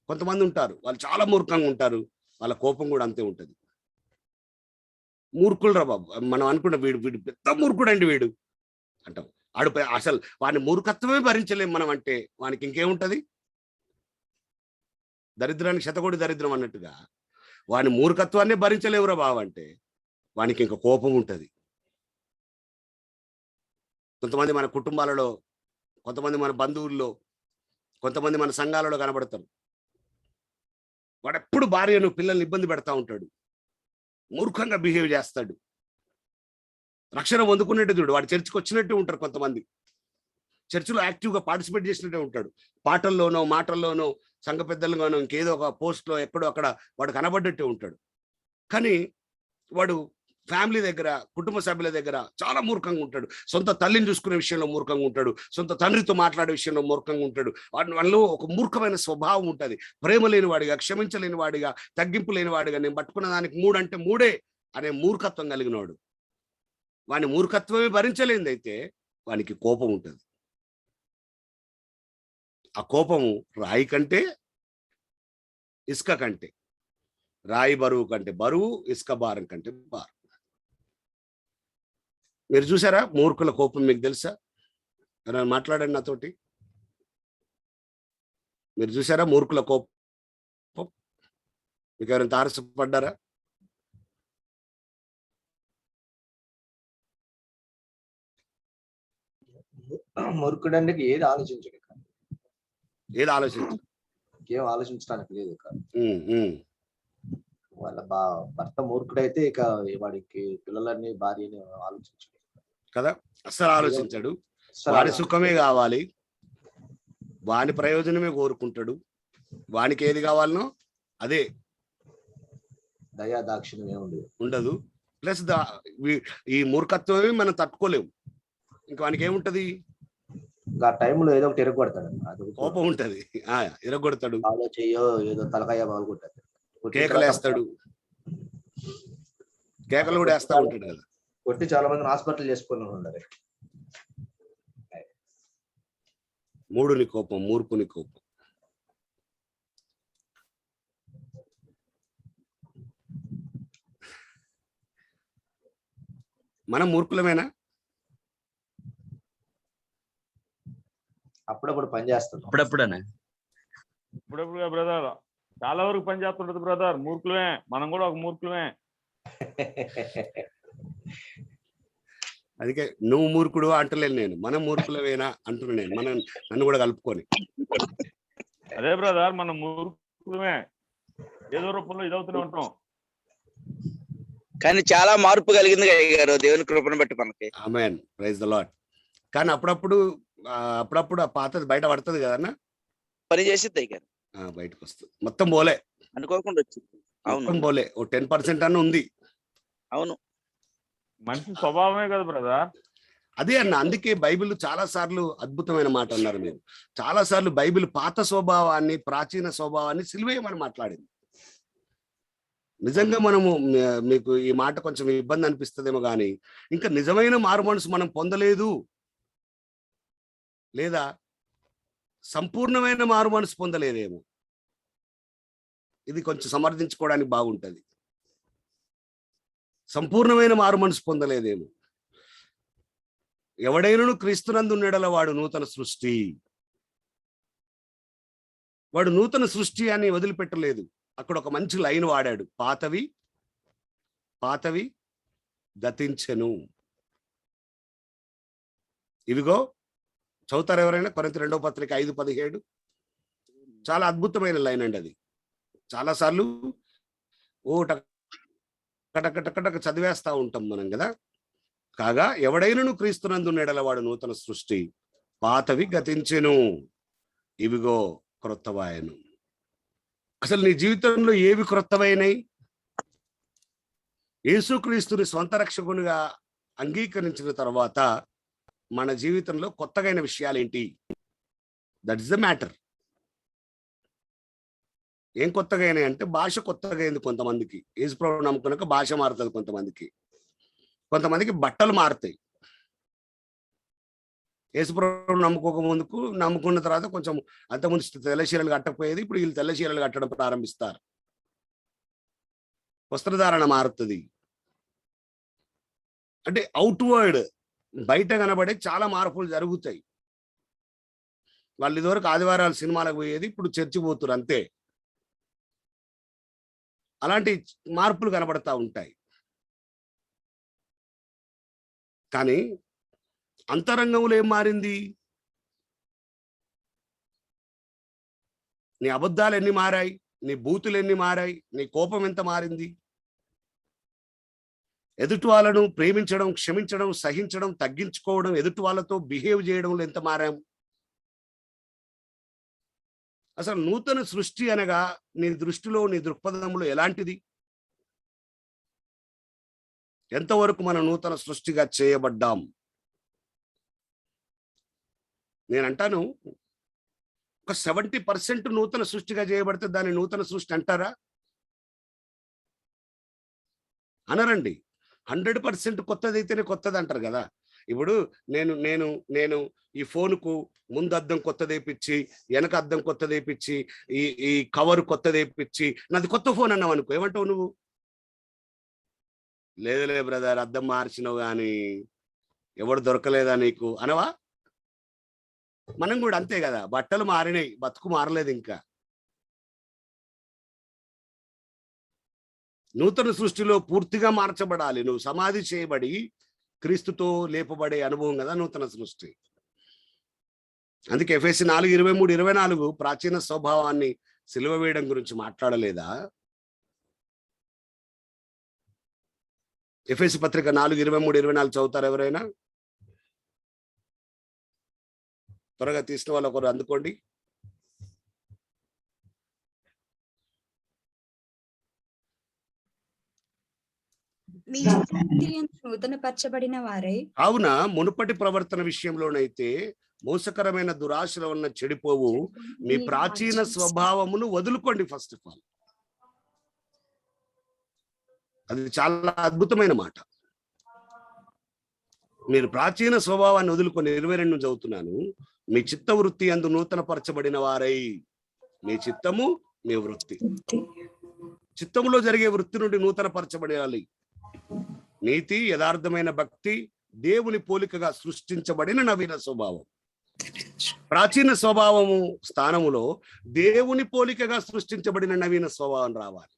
కొంతమంది ఉంటారు, వాళ్ళు చాలా మూర్ఖంగా ఉంటారు, వాళ్ళ కోపం కూడా అంతే ఉంటుంది. మూర్ఖులరా బాబు మనం అనుకున్న వీడు వీడు పెద్ద మూర్ఖుడు అండి వీడు అంటాం. అసలు వాని మూర్ఖత్వమే భరించలేం మనం అంటే వానికి ఇంకేముంటది? దరిద్రానికి శతకోటి దరిద్రం అన్నట్టుగా వాని మూర్ఖత్వాన్ని భరించలేవురా బాబు అంటే వానికి ఇంకా కోపం ఉంటుంది. కొంతమంది మన కుటుంబాలలో, కొంతమంది మన బంధువుల్లో, కొంతమంది మన సంఘాలలో కనబడతారు. వాడు ఎప్పుడు భార్యను పిల్లల్ని ఇబ్బంది పెడతా ఉంటాడు, మూర్ఖంగా బిహేవ్ చేస్తాడు. రక్షణ పొందుకున్నట్టు చూడు, వాడు చర్చికి వచ్చినట్టు ఉంటారు. కొంతమంది చర్చిలో యాక్టివ్గా పార్టిసిపేట్ చేసినట్టే ఉంటాడు. పాటల్లోనో మాటల్లోనో సంఘ పెద్దలుగానో ఇంకేదో ఒక పోస్ట్లో ఎక్కడో అక్కడ వాడు కనబడ్డట్టే ఉంటాడు. కానీ వాడు ఫ్యామిలీ దగ్గర, కుటుంబ సభ్యుల దగ్గర చాలా మూర్ఖంగా ఉంటాడు. సొంత తల్లిని చూసుకునే విషయంలో మూర్ఖంగా ఉంటాడు, సొంత తండ్రితో మాట్లాడే విషయంలో మూర్ఖంగా ఉంటాడు. వాళ్ళలో ఒక మూర్ఖమైన స్వభావం ఉంటుంది. ప్రేమ లేని వాడిగా, క్షమించలేని వాడిగా, తగ్గింపు లేని వాడిగా, నేను పట్టుకున్న దానికి 3 అంటే 3 అనే మూర్ఖత్వం కలిగినవాడు. వాని మూర్ఖత్వమే భరించలేనిది అయితే వానికి కోపం ఉంటుంది. ఆ కోపము రాయి కంటే, ఇసుక కంటే, రాయి బరువు కంటే బరువు, ఇసుక భారం కంటే భారం. మీరు చూసారా మూర్ఖుల కోపం? మీకు తెలుసా? ఎవరైనా మాట్లాడండి నాతోటి. మీరు చూసారా మూర్ఖుల కోపం? మీకు ఎవరైనా తారసపడ్డారా? మూర్ఖుడానికి ఏది ఆలోచించడు, ఏది ఆలోచించు, ఇంకేం ఆలోచించడానికి లేదు. ఉమ్, ఉమ్. వాళ్ళ భర్త మూర్ఖుడైతే ఇక వాడికి పిల్లలని భార్యని ఆలోచించడు కదా, అస్సలు ఆలోచించాడు. వాడి సుఖమే కావాలి, వాని ప్రయోజనమే కోరుకుంటాడు, వానికి ఏది కావాలనో అదే. దయా దాక్షిణ్యం ఉండదు. ప్లస్ ఈ మూర్ఖత్వమే మనం తట్టుకోలేము. ఇంకా వానికి ఏముంటది? ఆ టైంలో ఏదో ఒకటి ఎరగొడతాడు, కోపం ఉంటది, ఎరగొడతాడు, చెయ్యో ఏదో తలకాయ బాగుంటది, కేకలేస్తాడు, కేకలు కూడా వేస్తా ఉంటాడు కదా. కొట్టి చాలా మంది హాస్పిటల్ చేసుకుని ఉన్నారు. మూడుని కోపం, మూర్ఖుని కోపం. మనం మూర్ఖులమేనా? అప్పుడప్పుడు పని చేస్తాం, అప్పుడప్పుడనే ఇప్పుడప్పుడు బ్రదర్ చాలా వరకు పని చేస్తుంటది బ్రదర్. మూర్ఖులమే, మనం కూడా ఒక మూర్ఖులమే. అందుకే నువ్వు మూర్ఖుడు అంటలేను నేను, మనం మూర్ఖులమేనా అంటున్నా నేను, నన్ను కూడా కలుపుకొని. అదే బ్రదర్, మనం మూర్ఖులమే, ఏదో రూపంలో ఇదవుతూనే ఉంటాం. కానీ చాలా మార్పు కలిగింది గారు దేవుని కృపను బట్టి మనకి. ఆమేన్, ప్రైజ్ ద లార్డ్. కానీ అప్పుడప్పుడు ఆ పాతది బయట పడుతుంది కదన్నా, పని చేసిద్ది గారు, బయటకు వస్తుంది. మొత్తం పోలే, అనుకోకుండా వచ్చింది. మొత్తం పోలే, ఓ 10% అన్న ఉంది. అవును, మనిషి స్వభావమే కదా బ్రదర్. అదే అన్న, అందుకే బైబిల్ చాలా సార్లు అద్భుతమైన మాట అన్నారు మీరు. చాలా సార్లు బైబిల్ పాత స్వభావాన్ని, ప్రాచీన స్వభావాన్ని సిలువేయమని మాట్లాడింది. నిజంగా మనము, మీకు ఈ మాట కొంచెం ఇబ్బంది అనిపిస్తుందేమో కానీ, ఇంకా నిజమైన మారు మనసు మనం పొందలేదు, లేదా సంపూర్ణమైన మారు మనసు పొందలేదేమో. ఇది కొంచెం సమర్థించుకోవడానికి బాగుంటది. సంపూర్ణమైన మారు మనసు పొందలేదేమో. ఎవడైనను క్రీస్తునందు ఉండేలా వాడు నూతన సృష్టి. వాడు నూతన సృష్టి అని వదిలిపెట్టలేదు. అక్కడ ఒక మంచి లైన్ వాడాడు, పాతవి గతించెను. ఇవిగో చదువుతారు ఎవరైనా? కొరింథీ 2వ పత్రిక 5:17. చాలా అద్భుతమైన లైన్ అండి అది. చాలాసార్లు ఓ టక చదివేస్తా ఉంటాం మనం కదా. కాగా ఎవడైనను క్రీస్తునందు నెడలవాడు నూతన సృష్టి, పాతవి గతించెను, ఇవిగో క్రొత్తవాయను. అసలు నీ జీవితంలో ఏవి క్రొత్తవైనాయి? యేసుక్రీస్తుని స్వంత రక్షకునిగా అంగీకరించిన తర్వాత మన జీవితంలో కొత్తగైన విషయాలు ఏంటి? That is the matter. ఏం కొత్తగా అయినాయి అంటే, భాష కొత్తగా అయింది కొంతమందికి. యేసుప్రభువు నమ్ముకున్నాక భాష మారుతుంది కొంతమందికి. కొంతమందికి బట్టలు మారుతాయి. యేసుప్రభువు నమ్ముకున్న తర్వాత కొంచెం అంతకుముందు తెల్ల చీరలు కట్టకపోయేది, ఇప్పుడు వీళ్ళు తెల్ల చీరలు కట్టడం ప్రారంభిస్తారు. వస్త్రధారణ మారుతుంది. అంటే అవుట్వర్డ్, బయట కనబడే చాలా మార్పులు జరుగుతాయి. వాళ్ళు ఇదివరకు ఆదివారాలు సినిమాలకు పోయేది, ఇప్పుడు చర్చి పోతున్నారు అంతే. అలాంటి మార్పులు కనబడతా ఉంటాయి. కానీ అంతరంగంలో ఏం మారింది? నీ అబద్ధాలు ఎన్ని మారాయి, నీ బూతులు ఎన్ని మారాయి, నీ కోపం ఎంత మారింది? ఎదుటి వాళ్ళను ప్రేమించడం, క్షమించడం, సహించడం, తగ్గించుకోవడం, ఎదుటి వాళ్ళతో బిహేవ్ చేయడంలో ఎంత మారాం? అసలు నూతన సృష్టి అనగా నీ దృష్టిలో, నీ దృక్పథంలో ఎలాంటిది? ఎంతవరకు మనం నూతన సృష్టిగా చేయబడ్డాం? నేనంటాను, ఒక 70% నూతన సృష్టిగా చేయబడితే దాన్ని నూతన సృష్టి అంటారా? అనరండి. 100% కొత్తదైతేనే కొత్తది అంటారు కదా. ఇప్పుడు నేను నేను నేను ఈ ఫోన్కు ముందు అద్దం కొత్తదేపిచ్చి, వెనక అద్దం కొత్తదేపిచ్చి, ఈ ఈ కవర్ కొత్తదేపిచ్చి, నాది కొత్త ఫోన్ అన్నావు అనుకో, ఏమంటావు నువ్వు? లేదులే బ్రదర్, అద్దం మార్చినావు కానీ ఎవడు దొరకలేదా నీకు అనవా? మనం కూడా అంతే కదా, బట్టలు మారినాయి, బతుకు మారలేదు. ఇంకా నూతన సృష్టిలో పూర్తిగా మార్చబడాలి. నువ్వు సమాధి చేయబడి క్రీస్తుతో లేపబడే అనుభవం కదా నూతన సృష్టి. అందుకే ఎఫెసీ 4:23-24 ప్రాచీన స్వభావాన్ని సిలువ వేయడం గురించి మాట్లాడలేదా? ఎఫెసీ పత్రిక 4:23-24 చదువుతారు ఎవరైనా? త్వరగా తీసిన వాళ్ళు ఒకరు అందుకోండి. మీ చిత్తశుద్ధియందు నూతనపరచబడిన వారై, కావున మునుపటి ప్రవర్తన విషయంలోనైతే మోసకరమైన దురాశల వలన చెడిపోవు మీ ప్రాచీన స్వభావమును వదులుకోండి. ఫస్ట్ ఆఫ్ ఆల్ అది చాలా అద్భుతమైన మాట. మీరు ప్రాచీన స్వభావాన్ని వదులుకొని 22 చదువుతున్నాను. మీ చిత్త వృత్తి యందు నూతన పరచబడిన వారై. మీ చిత్తము, మీ వృత్తి. చిత్తములో జరిగే వృత్తి నుండి నూతన పరచబడాలి. నీతి, యథార్థమైన భక్తి, దేవుని పోలికగా సృష్టించబడిన నవీన స్వభావం. ప్రాచీన స్వభావము స్థానములో దేవుని పోలికగా సృష్టించబడిన నవీన స్వభావం రావాలి.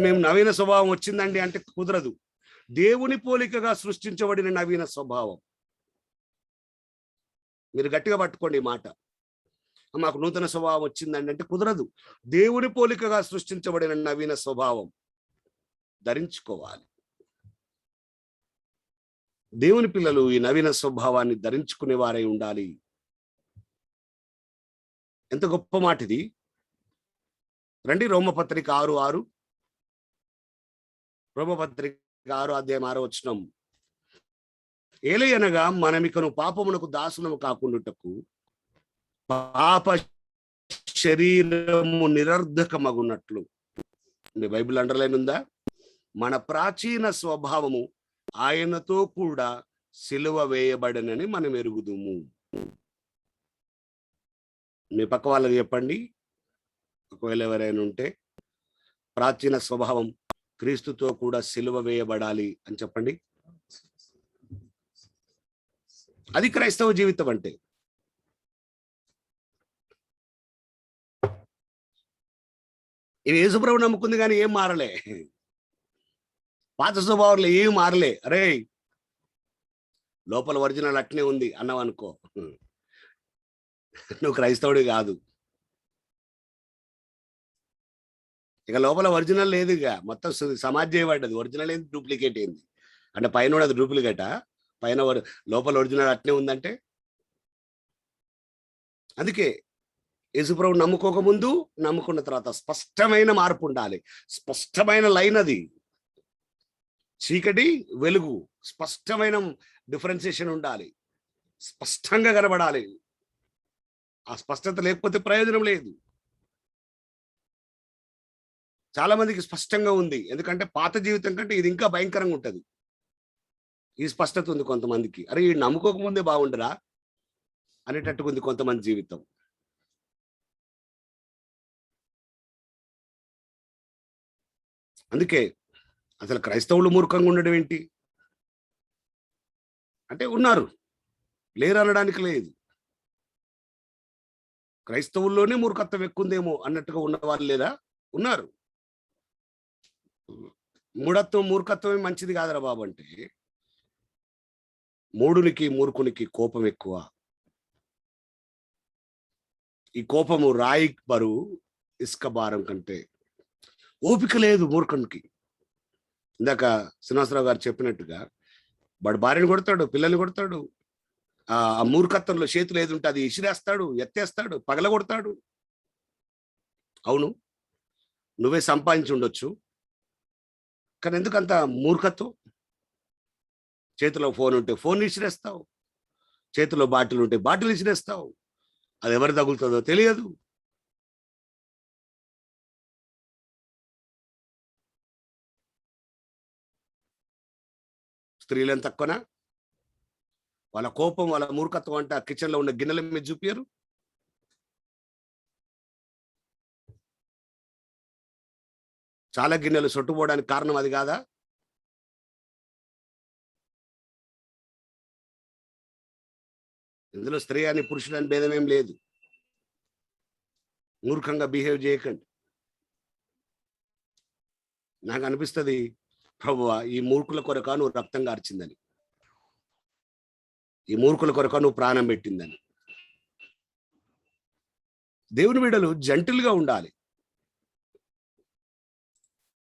మేము నవీన స్వభావం వచ్చిందండి అంటే కుదరదు. దేవుని పోలికగా సృష్టించబడిన నవీన స్వభావం. మీరు గట్టిగా పట్టుకోండి ఈ మాట. మాకు నూతన స్వభావం వచ్చిందండి అంటే కుదరదు. దేవుని పోలికగా సృష్టించబడిన నవీన స్వభావం ధరించుకోవాలి. దేవుని పిల్లలు ఈ నవీన స్వభావాన్ని ధరించుకునే వారై ఉండాలి. ఎంత గొప్ప మాట ఇది. రండి, రోమపత్రిక 6:6. రోమపత్రిక 6:6 ఏలయనగా మనమికను పాపమునకు దాసులము కాకుండుటకు పాప శరీరము నిరర్ధకమగున్నట్లు. మీ బైబిల్ అండర్లైన్ ఉందా? మన ప్రాచీన స్వభావము ఆయనతో కూడా సిలువ వేయబడనని మనం ఎరుగుదుము. మీ పక్క వాళ్ళకి చెప్పండి, ఒకవేళ ఎవరైనా ఉంటే, ప్రాచీన స్వభావం క్రీస్తుతో కూడా సిలువ వేయబడాలి అని చెప్పండి. అది క్రైస్తవ జీవితం అంటే. ఇది యేసుప్రభు నమ్ముకుంది కానీ ఏం మారలే. పాత స్వభావంలో ఏం మారలే. అరే లోపల ఒరిజినల్ అట్నే ఉంది అన్నావు అనుకో, నువ్వు క్రైస్తవుడి కాదు. ఇక లోపల ఒరిజినల్ లేదు, ఇక మొత్తం సమాజ్ చేయబడ్డది. ఒరిజినల్ ఏంది, డూప్లికేట్ ఏంది అంటే పైన అది డూప్లికేటా, పైన లోపల ఒరిజినల్ అట్నే ఉందంటే. అందుకే యేసుప్రభు నమ్ముకోక ముందు, నమ్ముకున్న తర్వాత స్పష్టమైన మార్పు ఉండాలి. స్పష్టమైన లైన్ అది. చీకటి వెలుగు స్పష్టమైన డిఫరెన్సియేషన్ ఉండాలి, స్పష్టంగా కనబడాలి. ఆ స్పష్టత లేకపోతే ప్రయోజనం లేదు. చాలా మందికి స్పష్టంగా ఉంది, ఎందుకంటే పాత జీవితం కంటే ఇది ఇంకా భయంకరంగా ఉంటది. ఈ స్పష్టత ఉంది కొంతమందికి. అరే ఈ నమ్ముకోక ముందే బాగుండరా అనేటట్టుగా ఉంది కొంతమంది జీవితం. అందుకే అసలు క్రైస్తవులు మూర్ఖంగా ఉండడం ఏంటి అంటే, ఉన్నారు, లేరు అనడానికి లేదు. క్రైస్తవుల్లోనే మూర్ఖత్వం ఎక్కువ ఉందేమో అన్నట్టుగా ఉన్నవాళ్ళు లేదా, ఉన్నారు. మూర్ఖత్వమే మంచిది కాదురా బాబు అంటే, మూడునికి మూర్ఖునికి కోపం ఎక్కువ. ఈ కోపము రాయి బరువు ఇసుక భారం కంటే. ఓపిక లేదు మూర్ఖునికి. ఇందాక శ్రీనివాసరావు గారు చెప్పినట్టుగా వాడు భార్యను కొడతాడు, పిల్లల్ని కొడతాడు. ఆ మూర్ఖత్వంలో చేతులు ఏది ఉంటే అది ఇసిరేస్తాడు, ఎత్తేస్తాడు, పగలగొడతాడు. అవును, నువ్వే సంపాదించి ఉండొచ్చు, కానీ ఎందుకంత మూర్ఖత్వం? చేతిలో ఫోన్ ఉంటే ఫోన్ ఇసిరేస్తావు, చేతిలో బాటిల్ ఉంటే బాటిల్ ఇసిరేస్తావు. అది ఎవరు తగులుతుందో తెలియదు. స్త్రీలను తక్కువనా? వాళ్ళ కోపం, వాళ్ళ మూర్ఖత్వం అంటే ఆ కిచెన్ లో ఉన్న గిన్నెల మీద చూపారు. చాలా గిన్నెలు సొట్టుపోవడానికి కారణం అది కాదా? ఇందులో స్త్రీ అని పురుషుడు అని భేదం ఏం లేదు. మూర్ఖంగా బిహేవ్ చేయకండి. నాకు అనిపిస్తుంది, ప్రభువా ఈ మూర్ఖుల కొరక నువ్వు రక్తం కార్చిందని, ఈ మూర్ఖుల కొరక నువ్వు ప్రాణం పెట్టిందని. దేవుని బిడ్డలు జంటిల్గా ఉండాలి.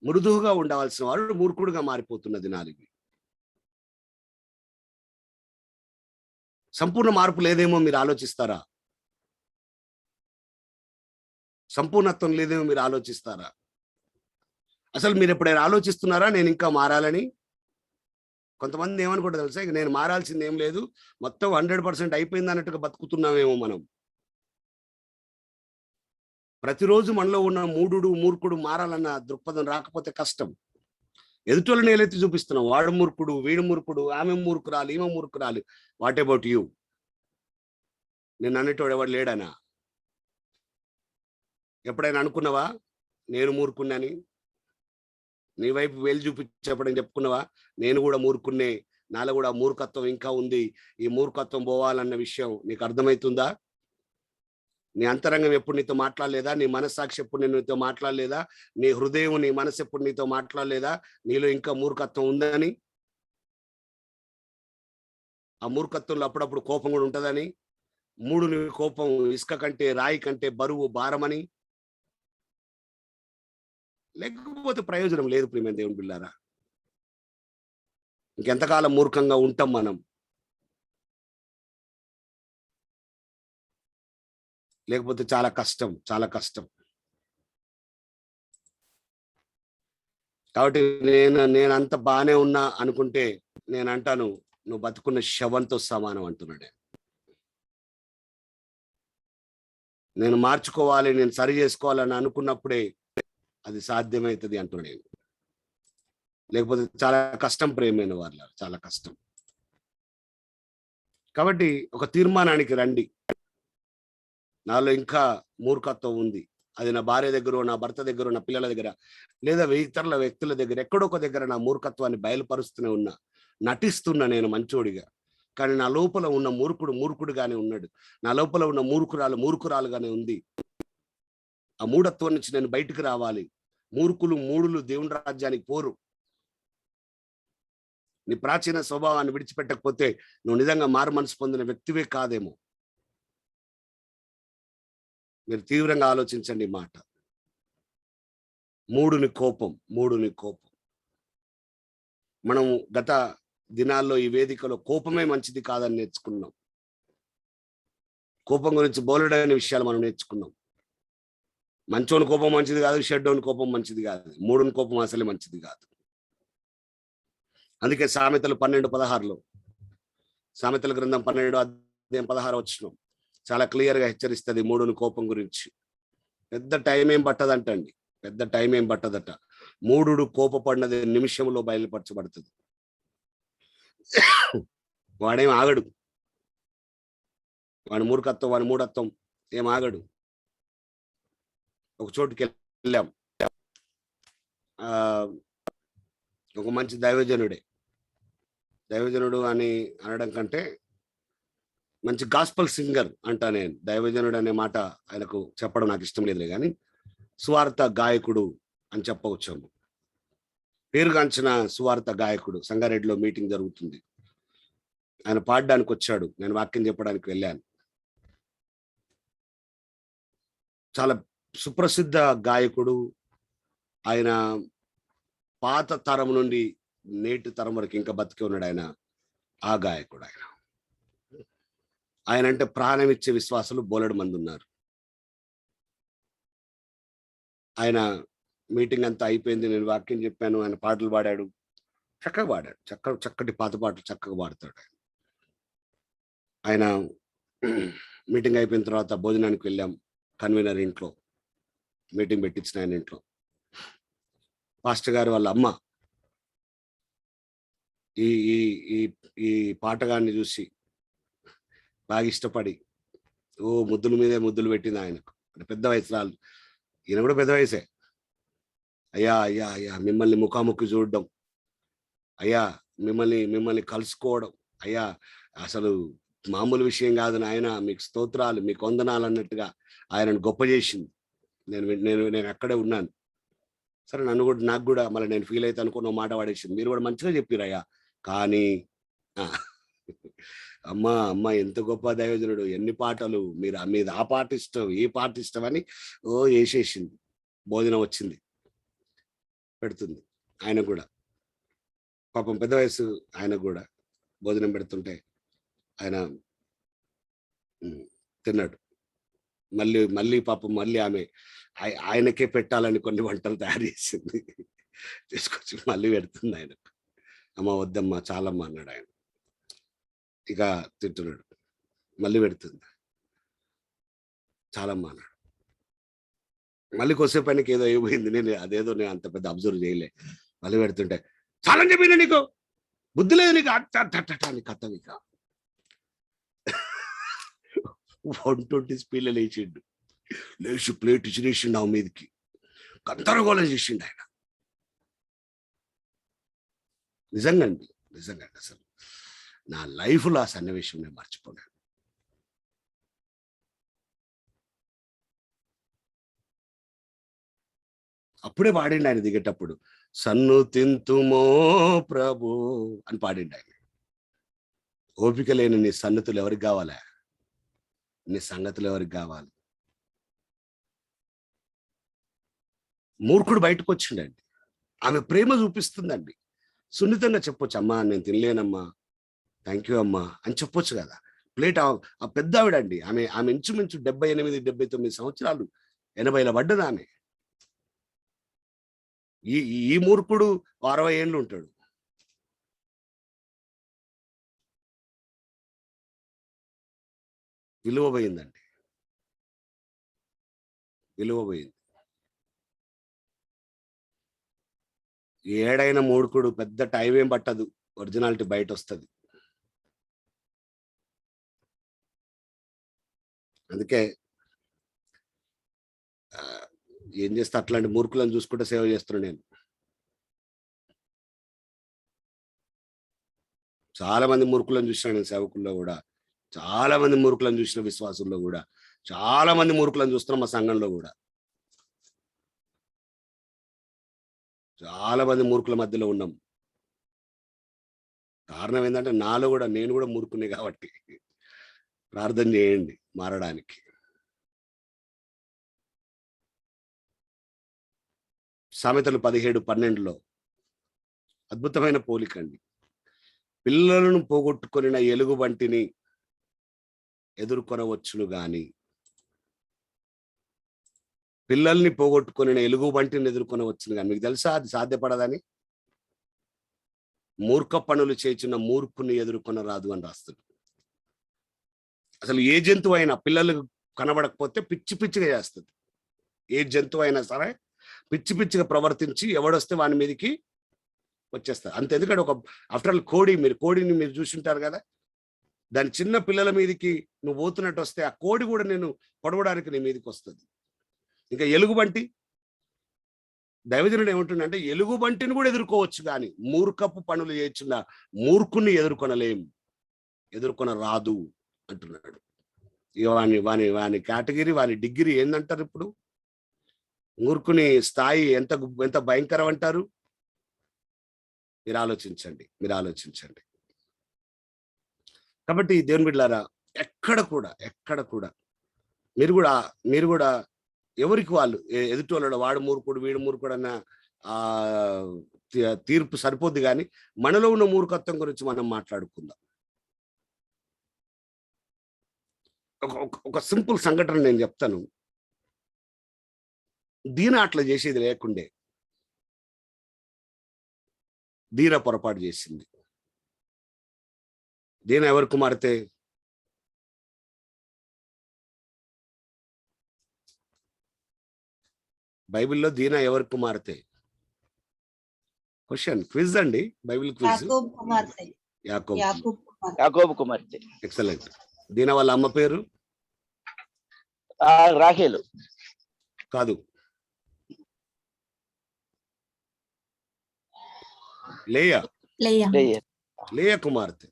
మృదువుగా ఉండవలసిన వాడు మూర్ఖుడుగా మారిపోతున్న దినాలు ఇవి. సంపూర్ణ మార్పు లేదేమో మీరు ఆలోచిస్తారా? సంపూర్ణత్వం లేదేమో మీరు ఆలోచిస్తారా? అసలు మీరు ఎప్పుడైనా ఆలోచిస్తున్నారా నేను ఇంకా మారాలని? కొంతమంది ఏమనుకుంటారు తెలుసా, ఇక నేను మారాల్సింది ఏం లేదు, మొత్తం 100% అయిపోయింది అన్నట్టుగా బతుకుతున్నామేమో మనం. ప్రతిరోజు మనలో ఉన్న మూర్ఖుడు మారాలన్న దృక్పథం రాకపోతే కష్టం. ఎదుటోళ్ళని ఏలైతే చూపిస్తున్నాం, వాడు మూర్ఖుడు, వీడు మూర్ఖుడు, ఆమె మూర్ఖురాలు, ఈమె మూర్ఖురాలు. What about you? నేను అనేటోడు ఎవడు లేడనా? ఎప్పుడైనా అనుకున్నావా నేను మూర్ఖుణ్ణని? నీ వైపు వేలు చూపించేప్పుడని చెప్పుకున్నావా నేను కూడా మూర్ఖున్నే, నాలో కూడా మూర్ఖత్వం ఇంకా ఉంది, ఈ మూర్ఖత్వం పోవాలన్న విషయం నీకు అర్థమవుతుందా? నీ అంతరంగం ఎప్పుడు నీతో మాట్లాడలేదా? నీ మనస్సాక్షి ఎప్పుడు నీతో మాట్లాడలేదా? నీ హృదయం, నీ మనసు ఎప్పుడు నీతో మాట్లాడలేదా నీలో ఇంకా మూర్ఖత్వం ఉందని? ఆ మూర్ఖత్వంలో అప్పుడప్పుడు కోపం కూడా ఉంటుందని, నీ కోపం ఇసుక కంటే, రాయి కంటే బరువు, భారమని. లేకపోతే ప్రయోజనం లేదు ప్రియమైన దేవుని బిడ్డలారా. ఇంకెంతకాలం మూర్ఖంగా ఉంటాం మనం? లేకపోతే చాలా కష్టం, చాలా కష్టం. కాబట్టి నేను అంత బాగానే ఉన్నా అనుకుంటే నేను అంటాను, నువ్వు బతుకున్న శవంతో సమానం అంటున్నాడే. నేను మార్చుకోవాలి, నేను సరి చేసుకోవాలని అనుకున్నప్పుడే అది సాధ్యమవుతుంది అంటున్నాడు నేను. లేకపోతే చాలా కష్టం ప్రేమైన వాళ్ళ, చాలా కష్టం. కాబట్టి ఒక తీర్మానానికి రండి, నాలో ఇంకా మూర్ఖత్వం ఉంది, అది నా భార్య దగ్గర, నా భర్త దగ్గర, నా పిల్లల దగ్గర, లేదా ఇతరుల వ్యక్తుల దగ్గర, ఎక్కడొక దగ్గర నా మూర్ఖత్వాన్ని బయలుపరుస్తూనే ఉన్నా, నటిస్తున్నా నేను మంచోడిగా. కానీ నా లోపల ఉన్న మూర్ఖుడుగానే ఉన్నాడు, నా లోపల ఉన్న మూర్ఖురాలుగానే ఉంది. ఆ మూఢత్వం నుంచి నేను బయటికి రావాలి. మూడులు దేవుని రాజ్యానికి పోరు. నీ ప్రాచీన స్వభావాన్ని విడిచిపెట్టకపోతే నువ్వు నిజంగా మారు మనసు పొందిన వ్యక్తివే కాదేమో. మీరు తీవ్రంగా ఆలోచించండి ఈ మాట. మూడుని కోపం. మనం గత దినాల్లో ఈ వేదికలో కోపమే మంచిది కాదని నేర్చుకున్నాం. కోపం గురించి బోలెడైన విషయాలు మనం నేర్చుకున్నాం. మంచోని కోపం మంచిది కాదు, షెడ్డోని కోపం మంచిది కాదు, మూడుని కోపం అసలే మంచిది కాదు. అందుకే సామెతలు 12:16 సామెతల గ్రంథం 12:16 చాలా క్లియర్ గా హెచ్చరిస్తుంది మూడుని కోపం గురించి. పెద్ద టైం ఏం పట్టదట. మూఢుడు కోపపడినది నిమిషంలో బయలుపరచబడుతుంది. వాడేం ఆగడు. వాడి మూర్ఖత్వం, వాడి మూఢత్వం ఏం ఆగడు. ఒక చోటుకి వెళ్ళాం. ఒక మంచి దైవజనుడు అని అనడం కంటే మంచి గాస్పల్ సింగర్ అంటా నేను. దైవజనుడు అనే మాట ఆయనకు చెప్పడం నాకు ఇష్టం లేదులే, కానీ సువార్త గాయకుడు అని చెప్పవచ్చు. పేరుగాంచిన సువార్త గాయకుడు. సంగారెడ్డిలో మీటింగ్ జరుగుతుంది, ఆయన పాడడానికి వచ్చాడు, నేను వాక్యం చెప్పడానికి వెళ్ళాను. చాలా సుప్రసిద్ధ గాయకుడు ఆయన. పాత తరం నుండి నేటి తరం వరకు ఇంకా బతికి ఉన్నాడు ఆయన. ఆ గాయకుడు ఆయన అంటే ప్రాణం ఇచ్చే విశ్వాసులు బోలెడు మంది ఉన్నారు. ఆయన మీటింగ్ అంతా అయిపోయింది, నేను వాక్యం చెప్పాను, ఆయన పాటలు పాడాడు, చక్కగా పాడాడు. చక్కటి పాత పాటలు చక్కగా పాడతాడు ఆయన. మీటింగ్ అయిపోయిన తర్వాత భోజనానికి వెళ్ళాం. కన్వీనర్ ఇంట్లో మీటింగ్ పెట్టించిన ఆయన ఇంట్లో. పాస్టర్ గారు వాళ్ళ అమ్మ ఈ ఈ ఈ ఈ పాటగాన్ని చూసి బాగా ఇష్టపడి ముద్దుల మీదే ముద్దులు పెట్టింది ఆయనకు. అంటే పెద్ద వయసురాలు, ఈయన కూడా పెద్ద వయసే. అయ్యా అయ్యా అయ్యా మిమ్మల్ని ముఖాముఖి చూడడం, అయ్యా మిమ్మల్ని కలుసుకోవడం, అయ్యా అసలు మామూలు విషయం కాదు నాయన, మీకు స్తోత్రాలు, మీకు వందనాలు అన్నట్టుగా ఆయనను గొప్ప చేసింది. నేను అక్కడే ఉన్నాను. సరే నాకు కూడా మళ్ళీ నేను ఫీల్ అయితే అనుకున్న మాట వాడేసింది. మీరు కూడా మంచిగా చెప్పిరయ్యా, కానీ అమ్మ ఎంత గొప్ప దైవజనుడు, ఎన్ని పాటలు, మీరు ఆ పాట ఇష్టం, ఈ పాట ఇష్టం అని వేసేసింది. భోజనం వచ్చింది, పెడుతుంది. ఆయన కూడా పాపం పెద్ద వయసు, ఆయన కూడా భోజనం పెడుతుంటే ఆయన తిన్నాడు. మళ్ళీ పాపం మళ్ళీ ఆమె ఆయనకే పెట్టాలని కొన్ని వంటలు తయారు చేసింది, తీసుకొచ్చి మళ్ళీ పెడుతుంది ఆయనకు. అమ్మ వద్దమ్మా చాలమ్మా అన్నాడు ఆయన. ఇక తింటున్నాడు, మళ్ళీ పెడుతుంది, చాలమ్మా అన్నాడు. మళ్ళీ కొద్దిసేపు ఆయనకి ఏదో అయిపోయింది, నేను అంత పెద్ద అబ్జర్వ్ చేయలే. మళ్ళీ పెడుతుంటే చాలని చెప్పిన, నీకు బుద్ధి లేదు, నీకు అని కథ. ఇక 120 స్పీడ్లో లేచి ప్లేట్ ఇచ్చినేసిండు ఆ మీదకి, గందరగోళం చేసిండు ఆయన. నిజంగా అసలు నా లైఫ్లో ఆ సన్నివేశం నేను మర్చిపోలేను. అప్పుడే పాడిండు ఆయన దిగేటప్పుడు, సన్ను తింతుమో ప్రభు అని పాడిండు ఆయన. ఓపిక లేని నీ సన్నతులు ఎవరికి కావాలా? నీ సంగతులు ఎవరికి కావాలి? మూర్ఖుడు బయటకు వచ్చిండండి, ఆమె ప్రేమ చూపిస్తుందండి. సున్నితంగా చెప్పొచ్చు, అమ్మా నేను తినలేనమ్మా, థ్యాంక్ యూ అమ్మా అని చెప్పొచ్చు కదా. ప్లేట్ ఆ పెద్ద ఆవిడండి, ఆమె ఇంచుమించు 78-79 సంవత్సరాలు, 80ల పడ్డది ఆమె. ఈ మూర్ఖుడు 60 ఏళ్ళు ఉంటాడు. విలువ పోయిందండి, విలువ పోయింది. ఏడైన మూర్ఖుడు పెద్ద టైం ఏం పట్టదు, ఒరిజినాలిటీ బయట వస్తుంది. అందుకే ఏం చేస్తే అట్లాంటి మూర్ఖులను చూసుకుంటే సేవ చేస్తున్నాను నేను. చాలా మంది మూర్ఖులను చూసినాను నేను సేవకుల్లో కూడా, చాలా మంది మూర్ఖులను చూసిన విశ్వాసుల్లో కూడా, చాలా మంది మూర్ఖులను చూస్తున్నాం మా సంఘంలో కూడా. చాలా మంది మూర్ఖుల మధ్యలో ఉన్నాం. కారణం ఏంటంటే నేను కూడా మూర్ఖునే కాబట్టి. ప్రార్థన చేయండి మారడానికి. సామెతలు 17:12 అద్భుతమైన పోలిక అండి. పిల్లలను పోగొట్టుకొనిన ఎలుగుబంటిని ఎదుర్కొనవచ్చును గాని, పిల్లల్ని పోగొట్టుకొనిన ఎలుగుబంటిని ఎదుర్కొనవచ్చును గాని, మీకు తెలుసా అది సాధ్యపడదని? మూర్ఖ పనులు చేసిన మూర్ఖుని ఎదుర్కొనరాదు అని రాస్తుంది. అసలు ఏ జంతువు అయినా పిల్లలు కనబడకపోతే పిచ్చి పిచ్చిగా చేస్తుంది. ఏ జంతువు అయినా సరే పిచ్చి పిచ్చిగా ప్రవర్తించి ఎవడొస్తే వాని మీదకి వచ్చేస్తారు అంతే. ఎందుకంటే ఒక ఆఫ్టర్ ఆల్ కోడిని మీరు చూసింటారు కదా, దాని చిన్న పిల్లల మీదకి నువ్వు పోతున్నట్టు వస్తే ఆ కోడి కూడా నేను పొడవడానికి నీ మీదకి వస్తుంది. ఇంకా ఎలుగుబంటి, దైవజనుడు ఏమంటుండంటే ఎలుగుబంటిని కూడా ఎదుర్కోవచ్చు కానీ మూర్ఖపు పనులు చేస్తున్న మూర్ఖుని ఎదుర్కొన రాదు అంటున్నాడు. ఇక వాని కేటగిరీ, వాని డిగ్రీ ఏందంటారు ఇప్పుడు? మూర్ఖుని స్థాయి ఎంత భయంకరం అంటారు? మీరు ఆలోచించండి. కాబట్టి దేవుని బిడ్డలారా, ఎక్కడ కూడా మీరు కూడా ఎవరికి వాళ్ళు ఎదుటి వాళ్ళు వాడు మూర్ఖుడు వీడు మూర్ఖుడు అన్న తీర్పు సరిపోద్ది కానీ మనలో ఉన్న మూర్ఖత్వం గురించి మనం మాట్లాడుకుందాం. ఒక సింపుల్ సంఘటన నేను చెప్తాను. దీన అట్లా చేసేది లేకుండే దీన పొరపాటు చేసింది. దీన ఎవరి కుమార్తె? బైబిల్లో దీన ఎవరి కుమార్తె? క్విజ్ అండి, బైబిల్ క్విజ్. యాకోబు కుమార్తె. ఎక్సలెంట్. దీన వాళ్ళ అమ్మ పేరు? రాహేలు. కాదు, లేయా కుమార్తె.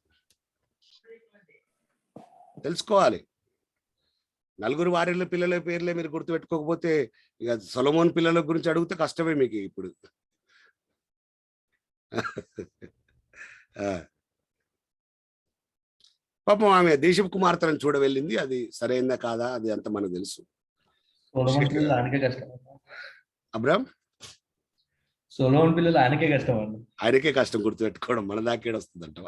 తెలుసుకోవాలి. నలుగురు వారిళ్ళ పిల్లల పేర్లే మీరు గుర్తుపెట్టుకోకపోతే ఇక సొలొమోన్ పిల్లల గురించి అడిగితే కష్టమే మీకు ఇప్పుడు. పాపం ఆమె దేశపు కుమార్తెలను చూడ వెళ్ళింది. అది సరైందా కాదా అది అంత మనకు తెలుసు. అబ్రామ్ సొలొమోన్ పిల్లలు ఆయనకే కష్టం అండి. ఆయనకే కష్టం గుర్తుపెట్టుకోవడం, మన దాకేడ వస్తుందంట.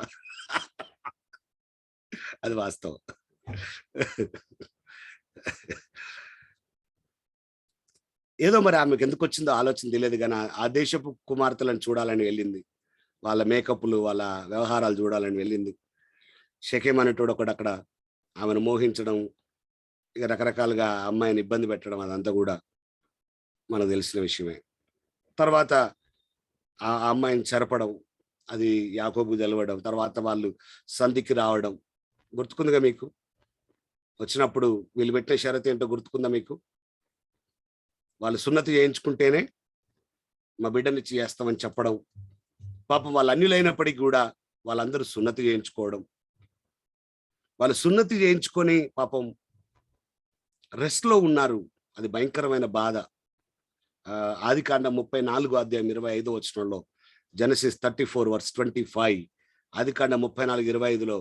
అది వాస్తవం. ఏదో మరి ఆమెకు ఎందుకు వచ్చిందో ఆలోచన తెలియదు కానీ ఆ దేశపు కుమార్తెలను చూడాలని వెళ్ళింది. వాళ్ళ మేకప్లు, వాళ్ళ వ్యవహారాలు చూడాలని వెళ్ళింది. షెకెం అనేటోడు ఒకడు అక్కడ ఆమెను మోహించడం, ఇక రకరకాలుగా అమ్మాయిని ఇబ్బంది పెట్టడం, అదంతా కూడా మనకు తెలిసిన విషయమే. తర్వాత ఆ అమ్మాయిని చెరపడం, అది యాకోబు తెలవడం, తర్వాత వాళ్ళు సంధికి రావడం గుర్తుకుందిగా మీకు? వచ్చినప్పుడు వీళ్ళు పెట్టిన షరతు ఏంటో గుర్తుకుందా మీకు? వాళ్ళు సున్నతి చేయించుకుంటేనే మా బిడ్డనిచ్చి చేస్తామని చెప్పడం. పాపం వాళ్ళు అన్యులైనప్పటికీ కూడా వాళ్ళందరూ సున్నతి చేయించుకోవడం. వాళ్ళు సున్నతి చేయించుకొని పాపం రెస్ట్లో ఉన్నారు. అది భయంకరమైన బాధ. ఆదికాండం 34:25 జెనసిస్ 34:25, ఆదికాండం 34:25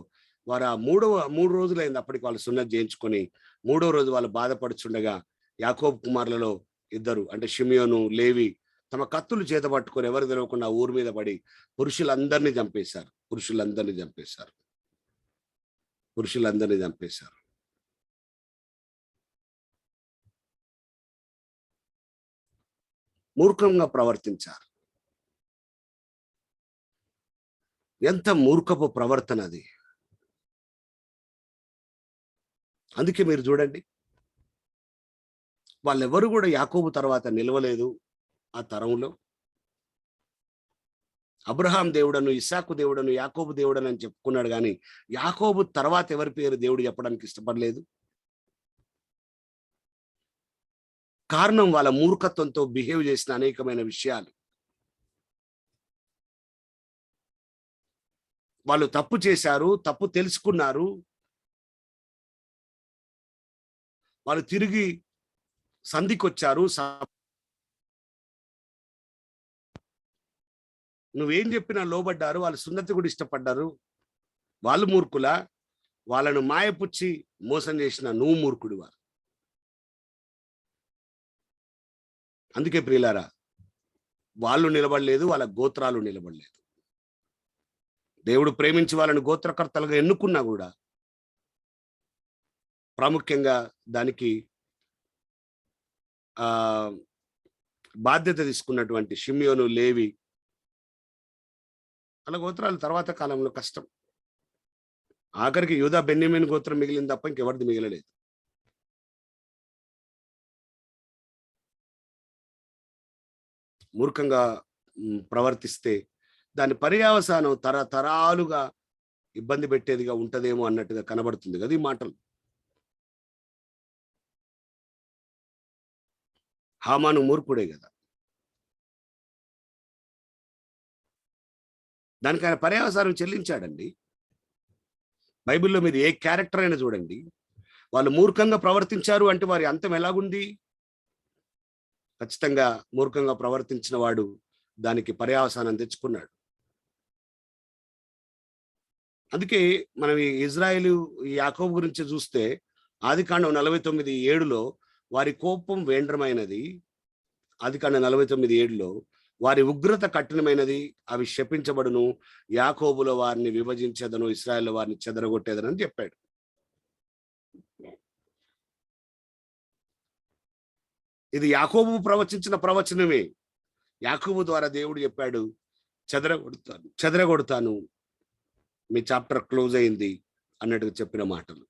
వారు ఆ 3 రోజులైంది అప్పటికి వాళ్ళు సున్నతి చేయించుకొని. 3వ రోజు వాళ్ళు బాధపడుచుండగా యాకోబు కుమారులలో ఇద్దరు, అంటే షిమియోను, లేవి, తమ కత్తులు చేత పట్టుకొని ఎవరు తెలియకుండా ఊరి మీద పడి పురుషులందరినీ చంపేశారు. మూర్ఖంగా ప్రవర్తించారు. ఎంత మూర్ఖపు ప్రవర్తన అది. అందుకే మీరు చూడండి, వాళ్ళెవరు కూడా యాకోబు తర్వాత నిలవలేదు ఆ తరంలో. అబ్రహాం దేవుడను, ఇస్సాకు దేవుడను, యాకోబు దేవుడను అని చెప్పుకున్నాడు కానీ యాకోబు తర్వాత ఎవరి పేరు దేవుడు చెప్పడానికి ఇష్టపడలేదు. కారణం వాళ్ళ మూర్ఖత్వంతో బిహేవ్ చేసిన అనేకమైన విషయాలు. వాళ్ళు తప్పు చేశారు, తప్పు తెలుసుకున్నారు, వాళ్ళు తిరిగి సంధికొచ్చారు. నువ్వేం చెప్పినా లోబడ్డారు. వాళ్ళు సున్నతి కూడా ఇష్టపడ్డారు. వాళ్ళు మూర్ఖులా? వాళ్ళను మాయపుచ్చి మోసం చేసిన నువ్వు మూర్ఖుడు. అందుకే ప్రియులారా, వాళ్ళు నిలబడలేదు, వాళ్ళ గోత్రాలు నిలబడలేదు. దేవుడు ప్రేమించి వాళ్ళని గోత్రకర్తలుగా ఎన్నుకున్నా కూడా ప్రాముఖ్యంగా దానికి ఆ బాధ్యత తీసుకున్నటువంటి షిమ్యోను, లేవి వాళ్ళ గోత్రాలు తర్వాత కాలంలో కష్టం. ఆఖరికి యూదా, బెన్యామీను గోత్రం మిగిలింది తప్ప ఇంకెవరిది మిగలలేదు. మూర్ఖంగా ప్రవర్తిస్తే దాని పర్యావసానం తరతరాలుగా ఇబ్బంది పెట్టేదిగా ఉంటదేమో అన్నట్టుగా కనబడుతుంది కదా ఈ మాటలు. హామాను మూర్ఖుడే కదా, దానికి ఆయన పర్యావసానం చెల్లించాడండి. బైబిల్లో మీరు ఏ క్యారెక్టర్ అయినా చూడండి, వాళ్ళు మూర్ఖంగా ప్రవర్తించారు అంటే వారి అంతం ఎలాగుంది? ఖచ్చితంగా మూర్ఖంగా ప్రవర్తించిన వాడు దానికి పర్యావసానం తెచ్చుకున్నాడు. అందుకే మనం ఈ ఇజ్రాయేలు, ఈ యాకోబు గురించి చూస్తే ఆదికాండం 49:7 వారి కోపం వేండ్రమైనది. ఆదికాండం 49:7 వారి ఉగ్రత కఠినమైనది, అవి శపించబడును, యాకోబులో వారిని విభజించేదను, ఇశ్రాయేలు వారిని చెదరగొట్టేదను అని చెప్పాడు. ఇది యాకోబు ప్రవచించిన ప్రవచనమే. యాకోబు ద్వారా దేవుడు చెప్పాడు, చెదరగొడతాను, మీ చాప్టర్ క్లోజ్ అయింది అన్నట్టుగా చెప్పిన మాటలు.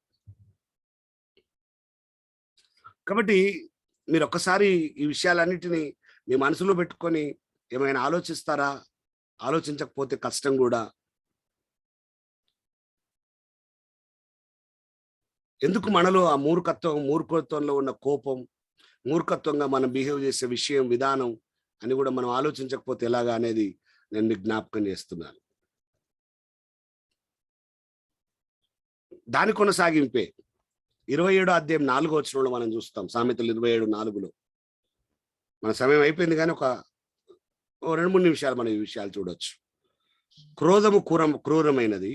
కాబట్టి మీరు ఒక్కసారి ఈ విషయాలన్నిటినీ మీ మనసులో పెట్టుకొని ఏమైనా ఆలోచిస్తారా? ఆలోచించకపోతే కష్టం కూడా. ఎందుకు మనలో ఆ మూర్ఖత్వంలో ఉన్న కోపం, మూర్ఖత్వంగా మనం బిహేవ్ చేసే విషయం, విధానం అని కూడా మనం ఆలోచించకపోతే ఎలాగా అనేది నేను మీకు జ్ఞాపకం చేస్తున్నాను. దాని కొనసాగింపే 27వ అధ్యాయం 4వ వచనంలో మనం చూస్తాం. సామెతలు 27:4. మన సమయం అయిపోయింది కానీ ఒక 2-3 నిమిషాలు మనం ఈ విషయాలు చూడొచ్చు. క్రోధము క్రూరమైనది,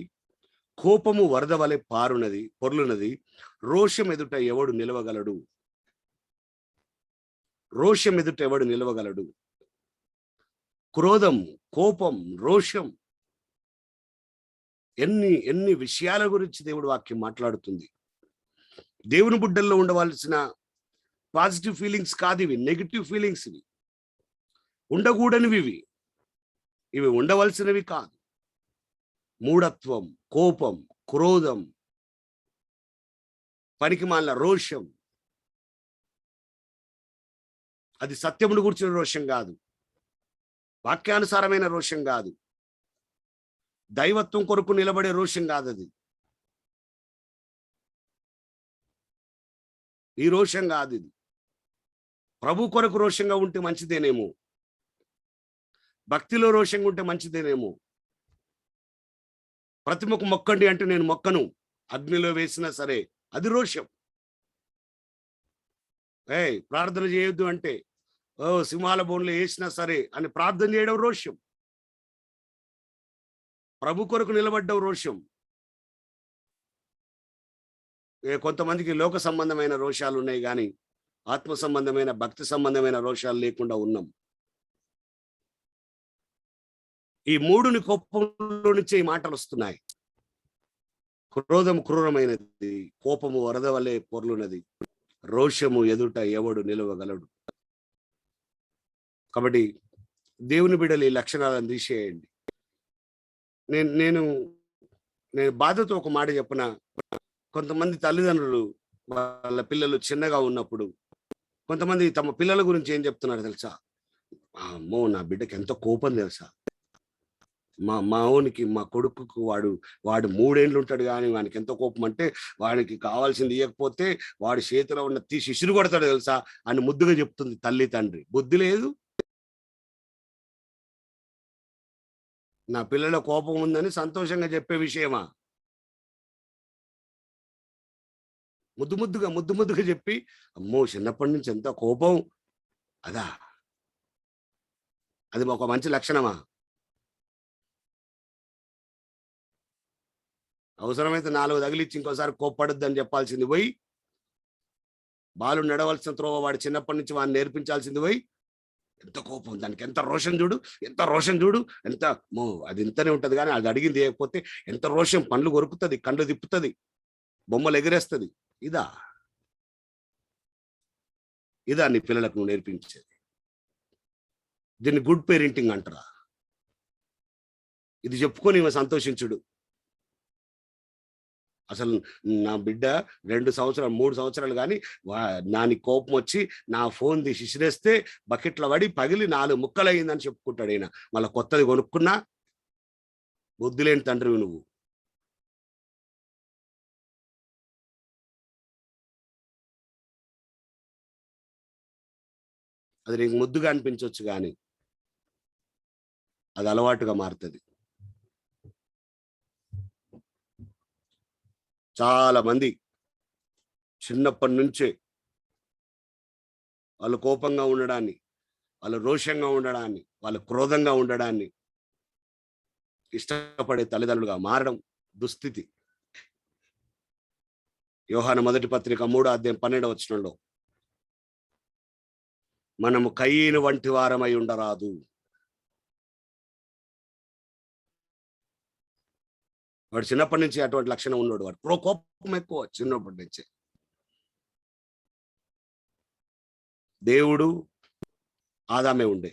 కోపము వరద వలె పొర్లునది, రోషం ఎదుట ఎవడు నిలవగలడు? రోషం ఎదుట ఎవడు నిలవగలడు? క్రోధం, కోపం, రోషం, ఎన్ని విషయాల గురించి దేవుడు వాక్యం మాట్లాడుతుంది. దేవుని బుడ్డల్లో ఉండవలసిన పాజిటివ్ ఫీలింగ్స్ కాదు ఇవి, నెగిటివ్ ఫీలింగ్స్ ఇవి. ఉండకూడనివి ఇవి ఉండవలసినవి కాదు. మూఢత్వం, కోపం, క్రోధం, పనికిమాలిన రోషం, అది సత్యమును గురించిన రోషం కాదు, వాక్యానుసారమైన రోషం కాదు, దైవత్వం కొరకు నిలబడే రోషం కాదు. అది ఈ రోషం కాదు. ఇది ప్రభు కొరకు రోషంగా ఉంటే మంచిదేనేమో, భక్తిలో రోషంగా ఉంటే మంచిదేనేమో. ప్రతిమకు మొక్కండి అంటే నేను మొక్కను, అగ్నిలో వేసినా సరే అది రోషం. ప్రార్థన చేయొద్దు అంటే సింహాల బోన్లో వేసినా సరే అని ప్రార్థన చేయడం రోషం. ప్రభు కొరకు నిలబడ్డం రోషం. కొంతమందికి లోక సంబంధమైన రోషాలు ఉన్నాయి కానీ ఆత్మ సంబంధమైన, భక్తి సంబంధమైన రోషాలు లేకుండా ఉన్నాం. ఈ మూడుని కోపంలో నుంచే ఈ మాటలు వస్తున్నాయి. క్రోధము క్రూరమైనది, కోపము వరద వలె పొర్లునది, రోషము ఎదుట ఎవడు నిలవగలడు? కాబట్టి దేవుని బిడ్డలు ఈ లక్షణాలను తీసేయండి. నేను బాధతో ఒక మాట చెప్పిన, కొంతమంది తల్లిదండ్రులు వాళ్ళ పిల్లలు చిన్నగా ఉన్నప్పుడు కొంతమంది తమ పిల్లల గురించి ఏం చెప్తున్నారు తెలుసా? అమ్మో, నా బిడ్డకి ఎంత కోపం తెలుసా, మా ఓనికి, మా కొడుకుకు వాడు 3 ఏళ్ళు ఉంటాడు కానీ వానికి ఎంత కోపం అంటే వాడికి కావాల్సింది ఇవ్వకపోతే వాడి చేతిలో ఉన్న తీసి ఇసురు కొడతాడు తెలుసా అని ముద్దుగా చెప్తుంది తల్లి తండ్రి. బుద్ధి లేదు. నా పిల్లల కోపం ఉందని సంతోషంగా చెప్పే విషయమా? ముద్దుగా చెప్పి అమ్మో చిన్నప్పటి నుంచి ఎంత కోపం, అది ఒక మంచి లక్షణమా? అవసరమైతే 4 తగిలిచ్చి ఇంకోసారి కోప్పడొద్దని చెప్పాల్సింది పోయి, బాలు నడవలసిన త్రోవ వాడు చిన్నప్పటి నుంచి వాడిని నేర్పించాల్సింది పోయి ఎంత కోపం, దానికి ఎంత రోషం చూడు, ఎంత రోషం చూడు, ఎంత అది ఇంతనే ఉంటది. కానీ అది అడిగింది లేకపోతే ఎంత రోషం, పండ్లు కొరుకుతుంది, కళ్ళు తిప్పుతుంది, బొమ్మలు ఎగిరేస్తుంది. ఇదా నీ పిల్లలకు నువ్వు నేర్పించేది? దీన్ని గుడ్ పేరెంటింగ్ అంటారా? ఇది చెప్పుకొని సంతోషించుడు. అసలు నా బిడ్డ 2 సంవత్సరాలు 3 సంవత్సరాలు కానీ నాని కోపం వచ్చి నా ఫోన్ తీసి ఇసిరేస్తే బకెట్లో పడి పగిలి 4 ముక్కలు అయిందని చెప్పుకుంటాడు. అయినా మళ్ళీ కొత్తది కొనుక్కున్నా. బుద్ధి లేని తండ్రివి నువ్వు. అది నీకు ముద్దుగా అనిపించవచ్చు కానీ అది అలవాటుగా మారుతుంది. చాలా మంది చిన్నప్పటి నుంచే వాళ్ళు కోపంగా ఉండడాన్ని, వాళ్ళు రోషంగా ఉండడాన్ని, వాళ్ళు క్రోధంగా ఉండడాన్ని ఇష్టపడే తల్లిదండ్రులుగా మారడం దుస్థితి. యోహాను మొదటి పత్రిక 3వ అధ్యాయం 12వ వచనంలో మనము కయీను వంటి వారమై ఉండరాదు. వాడు చిన్నప్పటి నుంచి అటువంటి లక్షణం ఉన్నాడు. వాడు కోపం ఎక్కువ చిన్నప్పటి నుంచే. దేవుడు ఆదామే ఉండే,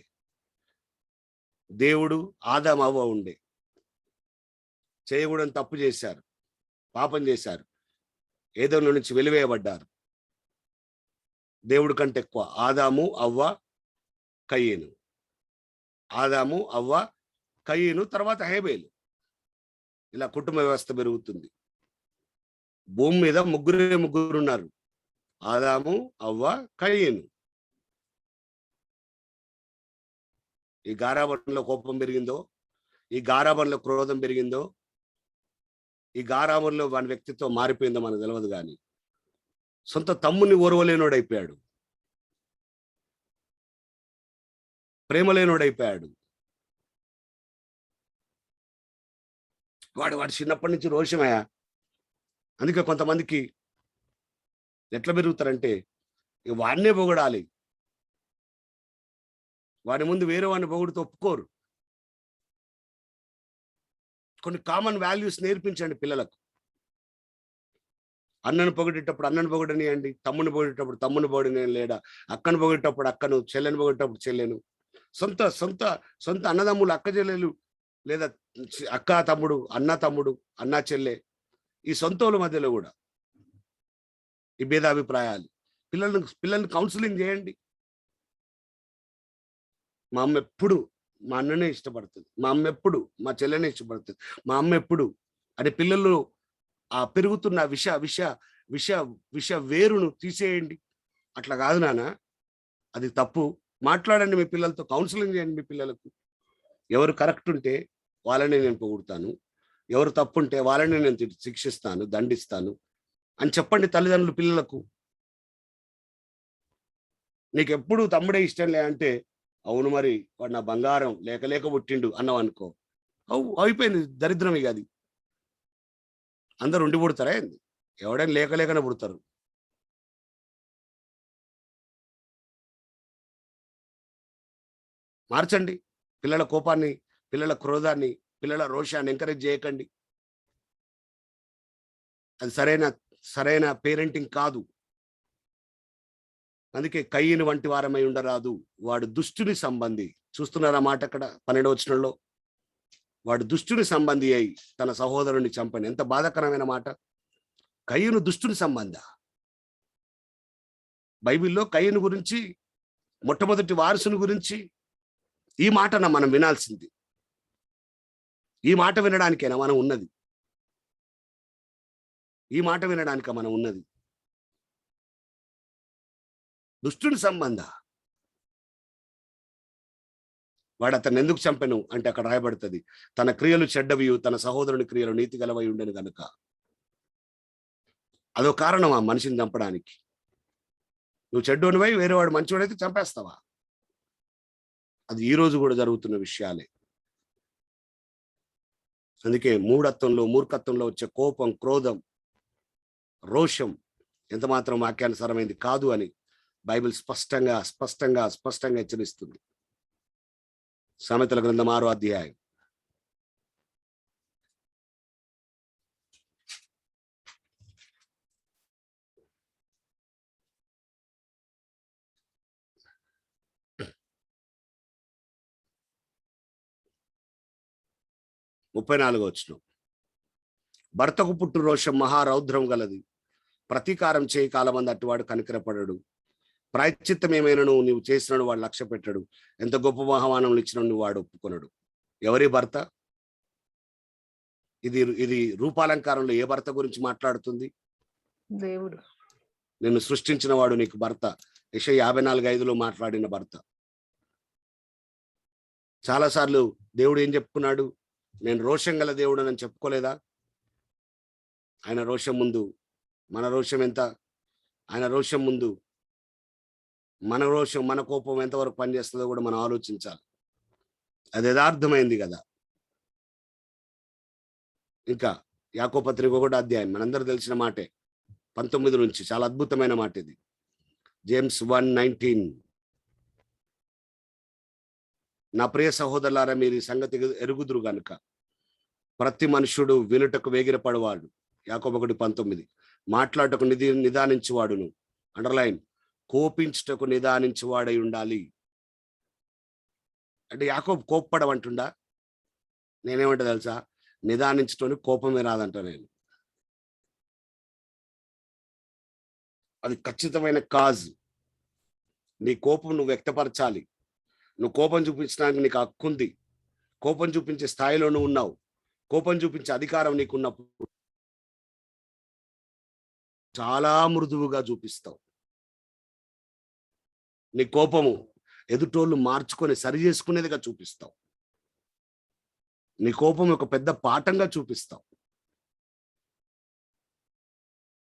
దేవుడు ఆదాం అవ్వ ఉండే. చేయకూడని తప్పు చేశారు, పాపం చేశారు, ఏదోలో నుంచి వెలివేయబడ్డారు. దేవుడి కంటే ఎక్కువ ఆదాము అవ్వ కయీను, ఆదాము అవ్వ కయీను, తర్వాత హేబేలు. ఇలా కుటుంబ వ్యవస్థ పెరుగుతుంది. భూమి మీద ముగ్గురు ఉన్నారు, ఆదాము అవ్వ కయీను. ఈ గారాబంలో కోపం పెరిగిందో, ఈ గారాబంలో క్రోధం పెరిగిందో, ఈ గారాబంలో వాని వ్యక్తిత్వం మారిపోయిందో మనకు తెలియదు. కానీ సొంత తమ్ముని ఓర్వలేనోడైపోయాడు, ప్రేమ లేనోడైపోయాడు. వాడు చిన్నప్పటి నుంచి రోషమయ్యా. అందుకే కొంతమందికి ఎట్లా పెరుగుతారంటే వాడినే పొగడాలి, వాడి ముందు వేరే వాడిని పొగుడుతూ ఒప్పుకోరు. కొన్ని కామన్ వాల్యూస్ నేర్పించండి పిల్లలకు. అన్నను పొగిడేటప్పుడు అన్నను పొగడనియండి, తమ్ముని పొగిడేటప్పుడు తమ్ముని పొగడని, లేదా అక్కను పొగిడేటప్పుడు అక్కను, చెల్లెని పొగిడేటప్పుడు చెల్లెను. సొంత సొంత సొంత అన్నదమ్ములు, అక్క చెల్లెలు, లేదా అక్క తమ్ముడు, అన్న తమ్ముడు, అన్న చెల్లె, ఈ సొంతల మధ్యలో కూడా ఈ భేదాభిప్రాయాలు. పిల్లల్ని కౌన్సిలింగ్ చేయండి. మా అమ్మ ఎప్పుడు మా అన్ననే ఇష్టపడుతుంది, మా అమ్మ ఎప్పుడు మా చెల్లెనే ఇష్టపడుతుంది, మా అమ్మ ఎప్పుడు అని పిల్లలు ఆ పెరుగుతున్న విష విష విష విష వేరును తీసేయండి. అట్లా కాదు నాన్న, అది తప్పు. మాట్లాడండి మీ పిల్లలతో, కౌన్సిలింగ్ చేయండి మీ పిల్లలకు. ఎవరు కరెక్ట్ ఉంటే వాళ్ళని నేను పొగుడుతాను, ఎవరు తప్పు ఉంటే వాళ్ళని నేను శిక్షిస్తాను, దండిస్తాను అని చెప్పండి తల్లిదండ్రులు పిల్లలకు. నీకు ఎప్పుడు తమ్ముడే ఇష్టం లే అంటే, అవును మరి వాడు నా బంగారం లేక పుట్టిండు అన్నావు అనుకో, అయిపోయింది, దరిద్రం. ఇక అది అందరు ఉండి పుడతారా ఏంది? ఎవడైనా లేకనే పుడతారు. మార్చండి పిల్లల కోపాన్ని, పిల్లల క్రోధాన్ని, పిల్లల రోషాన్ని ఎంకరేజ్ చేయకండి. అది సరైన పేరెంటింగ్ కాదు. అందుకే కయీను వంటి వారమై ఉండరాదు. వాడు దుష్టుని సంబంధి. చూస్తున్నారా మాట అక్కడ 12వ వచనంలో, వాడు దుష్టుని సంబంధి అయి తన సహోదరుని చంపని. ఎంత బాధాకరమైన మాట. కయీను దుష్టుని సంబంధ. బైబిల్లో కయీను గురించి, మొట్టమొదటి వారసుని గురించి ఈ మాటన మనం వినాల్సింది. ఈ మాట వినడానికైనా మనం ఉన్నది, ఈ మాట వినడానిక మనం ఉన్నది. దుష్టుని సంబంధ. వాడు అతన్ని ఎందుకు చంపెను అంటే అక్కడ రాయబడుతుంది, తన క్రియలు చెడ్డవి, తన సహోదరుని క్రియలు నీతి గలవై ఉండను గనుక. అదో కారణం ఆ మనిషిని చంపడానికి. నువ్వు చెడ్డోనివై వేరేవాడు మంచివాడైతే చంపేస్తావా? అది ఈ రోజు కూడా జరుగుతున్న విషయాలే. అందుకే మూర్ఖత్వంలో వచ్చే కోపం, క్రోధం, రోషం ఎంత మాత్రం వాక్యానుసారమైంది కాదు అని బైబిల్ స్పష్టంగా హెచ్చరిస్తుంది. సామెతల గ్రంథం 6వ అధ్యాయం. ముప్పై 34వ వచనం. భర్తకు పుట్టు రోషం మహారౌద్రం గలది, ప్రతీకారం చేయి కాలమంది అట్టువాడు కనికరపడడు. ప్రాయశ్చిత్తం ఏమైనాను నీవు చేసినను వాడు లక్ష్య పెట్టడు, ఎంత గొప్ప బహుమానములు ఇచ్చినను వాడు ఒప్పుకొనడు. ఎవరి భర్త? ఇది రూపాలంకారంలో ఏ భర్త గురించి మాట్లాడుతుంది? దేవుడు. నిన్ను సృష్టించిన వాడు నీకు భర్త. యెషయా 54:5లో మాట్లాడిన భర్త. చాలాసార్లు దేవుడు ఏం చెప్పుకున్నాడు? నేను రోషం గల దేవుడు అని చెప్పుకోలేదా? ఆయన రోషం ముందు మన రోషం ఎంత? ఆయన రోషం ముందు మన రోషం, మన కోపం ఎంతవరకు పనిచేస్తుందో కూడా మనం ఆలోచించాలి. అది యథార్థమైంది కదా. ఇంకా యాకోబు పత్రిక 1వ అధ్యాయం, మనందరూ తెలిసిన మాటే, 19 నుంచి చాలా అద్భుతమైన మాట ఇది. జేమ్స్ 1:19. నా ప్రియ సహోదరులారా, మీరు ఈ సంగతి ఎరుగుదురు గనుక ప్రతి మనుషుడు వినుటకు వేగిరపడవాడు. యాకోబు 1:19. మాట్లాడటకు నిదానించువాడును, అండర్లైన్, కోపించుటకు నిదానించువాడై ఉండాలి. అంటే యాకోబు కోప్పడమంటుండా? నేనేమంటా తెలుసా? నిదానించడానికి కోపమే రాదంట నేను. అది ఖచ్చితమైన కాజ్. నీ కోపం నువ్వు వ్యక్తపరచాలి. నువ్వు కోపం చూపించడానికి నీకు హక్కు ఉంది. కోపం చూపించే స్థాయిలో నువ్వు ఉన్నావు. కోపం చూపించే అధికారం నీకున్నప్పుడు చాలా మృదువుగా చూపిస్తావు. నీ కోపము ఎదుటోళ్ళు మార్చుకొని సరి చేసుకునేదిగా చూపిస్తావు. నీ కోపం ఒక పెద్ద పాఠంగా చూపిస్తావు.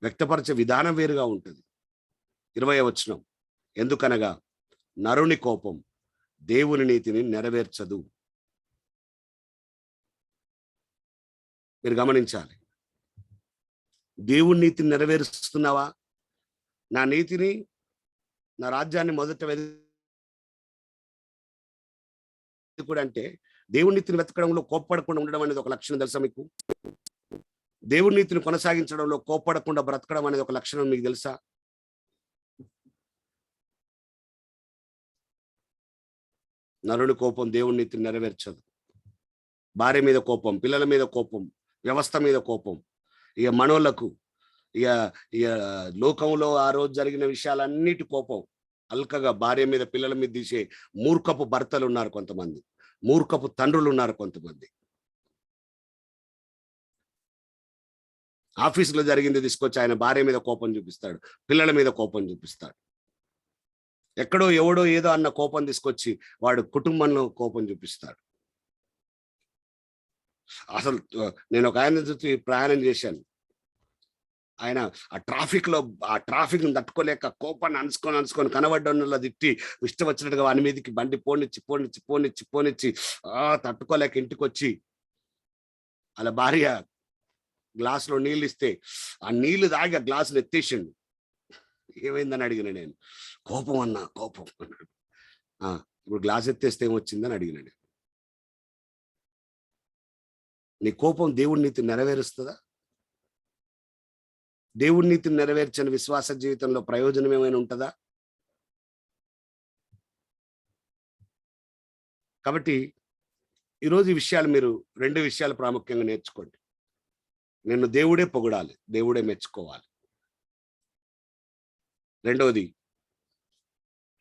వ్యక్తపరిచే విధానం వేరుగా ఉంటుంది. 20వ వచనం. ఎందుకనగా నరుని కోపం దేవుని నీతిని నెరవేర్చదు. మీరు గమనించాలి. దేవుని నీతిని నెరవేరుస్తున్నావా? నా నీతిని, నా రాజ్యాన్ని మొదట కూడా అంటే దేవుని నీతిని వెతకడంలో కోప్పడకుండా ఉండడం అనేది ఒక లక్షణం తెలుసా మీకు? దేవుని నీతిని కొనసాగించడంలో కోప్పడకుండా బ్రతకడం అనేది ఒక లక్షణం మీకు తెలుసా? నరుని కోపం దేవుని నీతిని నెరవేర్చదు. భార్య మీద కోపం, పిల్లల మీద కోపం, వ్యవస్థ మీద కోపం, ఇక మనోళ్లకు, ఇక లోకంలో ఆ రోజు జరిగిన విషయాలన్నిటి కోపం అల్కగా భార్య మీద, పిల్లల మీద తీసే మూర్ఖపు భర్తలు ఉన్నారు కొంతమంది, మూర్ఖపు తండ్రులు ఉన్నారు కొంతమంది. ఆఫీసులో జరిగింది తీసుకొచ్చి ఆయన భార్య మీద కోపం చూపిస్తాడు, పిల్లల మీద కోపం చూపిస్తాడు. ఎక్కడో ఎవడో ఏదో అన్న కోపం తీసుకొచ్చి వాడు కుటుంబంలో కోపం చూపిస్తాడు. అసలు నేను ఒక ఆయన చూసి ప్రయాణం చేశాను. ఆయన ఆ ట్రాఫిక్ తట్టుకోలేక కోపాన్ని అనుసుకొని కనబడ్డ తిట్టి ఇష్టం వచ్చినట్టుగా వాని మీదకి బండి పోనిచ్చి తట్టుకోలేక ఇంటికి వచ్చి అలా భార్య గ్లాసులో నీళ్ళు ఇస్తే ఆ నీళ్లు తాగి ఆ గ్లాసులు ఎత్తేసిండు. ఏమైందని అడిగిన నేను. కోపం అన్నా, కోపం అన్నాడు. ఇప్పుడు గ్లాస్ ఎత్తేస్తే ఏమొచ్చిందని అడిగిన నేను. నీ కోపం దేవుడి నీతిని నెరవేరుస్తుందా? దేవుడి నీతిని నెరవేర్చని విశ్వాస జీవితంలో ప్రయోజనం ఏమైనా ఉంటుందా? కాబట్టి ఈరోజు ఈ విషయాలు మీరు 2 విషయాలు ప్రాముఖ్యంగా నేర్చుకోండి. నిన్ను దేవుడే పొగడాలి, దేవుడే మెచ్చుకోవాలి. రెండవది,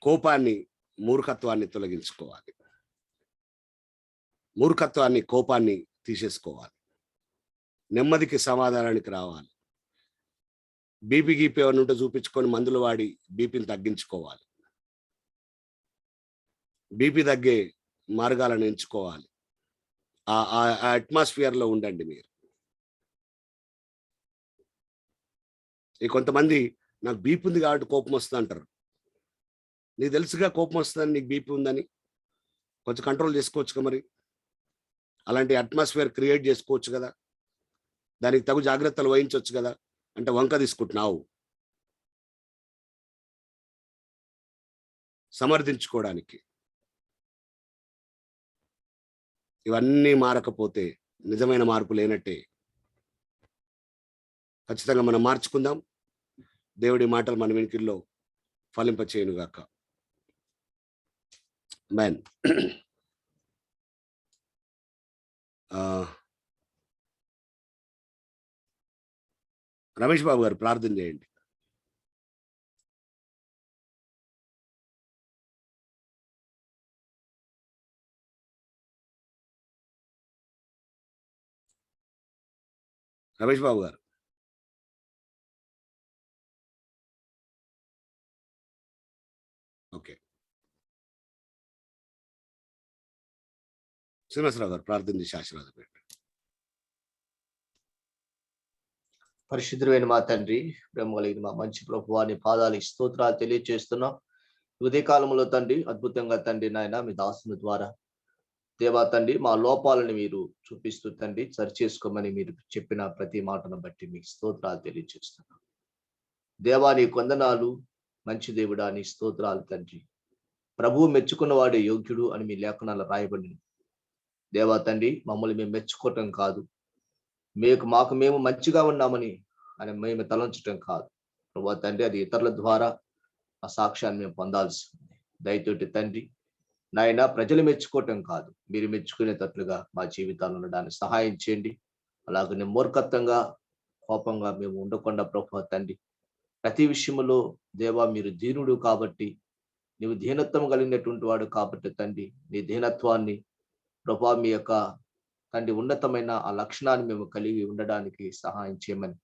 కోపాన్ని, మూర్ఖత్వాన్ని తొలగించుకోవాలి. మూర్ఖత్వాన్ని, కోపాన్ని తీసేసుకోవాలి. నెమ్మదికి, సమాధానానికి రావాలి. బీపీ గీపీ ఎవరిని ఉంటే చూపించుకొని మందులు వాడి బీపీని తగ్గించుకోవాలి. బీపీ తగ్గే మార్గాలను ఎంచుకోవాలి. ఆ అట్మాస్ఫియర్లో ఉండండి మీరు. కొంతమంది నాకు బీపీ ఉంది కాబట్టి కోపం వస్తుంది అంటారు. నీకు తెలుసుగా కోపం వస్తుందని, నీకు బీపీ ఉందని. కొంచెం కంట్రోల్ చేసుకోవచ్చు మరి. అలాంటి అట్మాస్ఫియర్ క్రియేట్ చేసుకోవచ్చు కదా. దానికి తగు జాగ్రత్తలు వహించవచ్చు కదా. అంటే వంక తీసుకుంటున్నావు సమర్థించుకోవడానికి. ఇవన్నీ మారకపోతే నిజమైన మార్పు లేనట్టే. ఖచ్చితంగా మనం మార్చుకుందాం. దేవుడి మాటలు మన వెనుకల్లో ఫలింపచేయునుగాక. మ్యాన్ రమేష్ బాబు గారు ప్రార్థన చేయండి. రమేష్ బాబు గారు. ఓకే, శ్రీనివాసరావు గారు ప్రార్థన చేసి ఆశీర్వాదం పెట్టండి. పరిశుద్ధుడైన మా తండ్రి, ప్రేమ కలిగిన మా మంచి ప్రభువా, నీ పాదాలకి స్తోత్రాలు తెలియజేస్తున్నాం. ఉదయ కాలంలో తండ్రి అద్భుతంగా తండ్రి నాయన మీ దాసుని ద్వారా దేవా తండ్రి మా లోపాలను మీరు చూపిస్తూ తండ్రి సరి చేసుకోమని మీరు చెప్పిన ప్రతి మాటను బట్టి మీకు స్తోత్రాలు తెలియజేస్తున్నాం. దేవా నీ వందనాలు, మంచి దేవుడా నీ స్తోత్రాలు తండ్రి. ప్రభువు మెచ్చుకున్నవాడే యోగ్యుడు అని మీ లేఖనాలు రాయబడింది. దేవా తండ్రి మమ్మల్ని మేము మెచ్చుకోవటం కాదు, మాకు మేము మంచిగా ఉన్నామని అని మేము తలంచటం కాదు ప్రభా తండ్రి. అది ఇతరుల ద్వారా ఆ సాక్ష్యాన్ని మేము పొందాల్సి ఉంది. దయతోటి తండ్రి నాయన ప్రజలు మెచ్చుకోవటం కాదు, మీరు మెచ్చుకునేటట్లుగా మా జీవితాలు ఉండడానికి సహాయం చేయండి. అలాగనే మూర్ఖత్వంగా కోపంగా మేము ఉండకుండా ప్రభా తండ్రి ప్రతి విషయంలో దేవా మీరు దీనుడు కాబట్టి, నీవు దీనత్వం కలిగినటువంటి వాడు కాబట్టి తండ్రి నీ దీనత్వాన్ని ప్రభా మీ యొక్క తండ్రి ఉన్నతమైన ఆ లక్షణాన్ని మేము కలిగి ఉండడానికి సహాయం చేయమని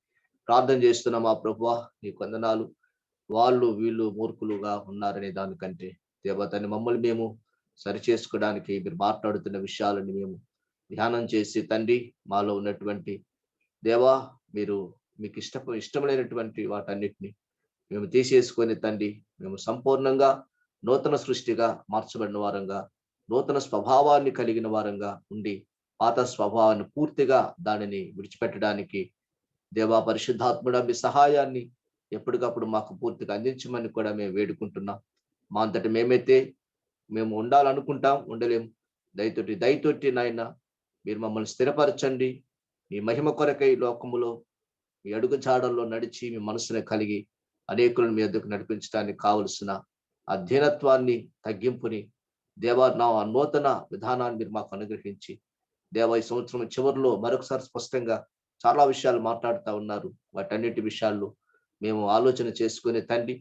ప్రార్థన చేస్తున్నాం. ఆ ప్రభువా నీకు వందనాలు. వాళ్ళు వీళ్ళు మూర్ఖులుగా ఉన్నారనే దానికంటే దేవతని మమ్మల్ని మేము సరి చేసుకోవడానికి మీరు మాట్లాడుతున్న విషయాలని మేము ధ్యానం చేసి తండ్రి మాలో ఉన్నటువంటి దేవా మీరు మీకు ఇష్టమైనటువంటి వాటన్నిటిని మేము తీసేసుకొని తండ్రి మేము సంపూర్ణంగా నూతన సృష్టిగా మార్చబడిన వారంగా, నూతన స్వభావాన్ని కలిగిన వారంగా ఉండి పాత స్వభావాన్ని పూర్తిగా దానిని విడిచిపెట్టడానికి దేవా పరిశుద్ధాత్ముడ మీ సహాయాన్ని ఎప్పటికప్పుడు మాకు పూర్తిగా అందించమని కూడా మేము వేడుకుంటున్నాం. మా అంతటి మేమైతే మేము ఉండాలనుకుంటాం, ఉండలేము. దయతోటి నాయన మీరు మమ్మల్ని స్థిరపరచండి. మీ మహిమ కొరకై లోకములో మీ అడుగు జాడల్లో నడిచి మీ మనసుని కలిగి అనేకులను మీ వద్దకు నడిపించడానికి కావలసిన అధ్యయనత్వాన్ని తగ్గింపుని దేవా నా నూతన విధానాన్ని మీరు మాకు అనుగ్రహించి దేవా ఈ సంవత్సరం చివరిలో మరొకసారి స్పష్టంగా చాలా విషయాలు మాట్లాడుతూ ఉన్నారు. వాటన్నిటి విషయాల్లో మేము ఆలోచన చేసుకునే తండ్రి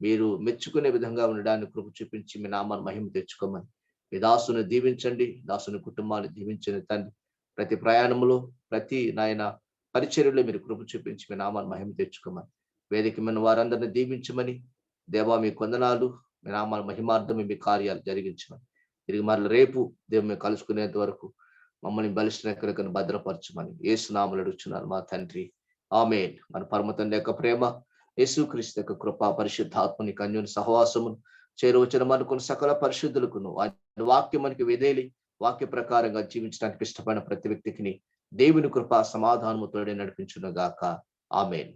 మీరు మెచ్చుకునే విధంగా ఉండడానికి కృప చూపించి మీ నామాన్ని మహిమ తెచ్చుకోమని మీ దాసుని దీవించండి, దాసుని కుటుంబాన్ని దీవించండి తండ్రి. ప్రతి ప్రయాణంలో ప్రతి నాయన పరిచర్యలో మీరు కృప చూపించి మీ నామాన్ని మహిమ తెచ్చుకోమని, వేదికమైన వారందరిని దీవించమని దేవా మీ వందనాలు. మీ నామాన్ని మహిమార్థం మీ కార్యాలు జరిగించమని, తిరిగి మరల రేపు దేవుడు మేము కలుసుకునేంత వరకు మమ్మల్ని బలిష్ఠ భద్రపరచమని యేసు నామములో అడుగుచున్నాను మా తండ్రి, ఆమేన్. మన పరమ తండ్రి యొక్క ప్రేమ, యేసుక్రీస్తు యొక్క కృప, పరిశుద్ధాత్మని కన్యుని సహవాసమును చేరువచన మనకున్న సకల పరిశుద్ధులకును ఆయన వాక్యం మనకి విధేలి వాక్య ప్రకారంగా జీవించడానికి ఇష్టపడిన ప్రతి వ్యక్తికి దేవుని కృప సమాధానముతోనే నడిపించును గాక. ఆమేన్.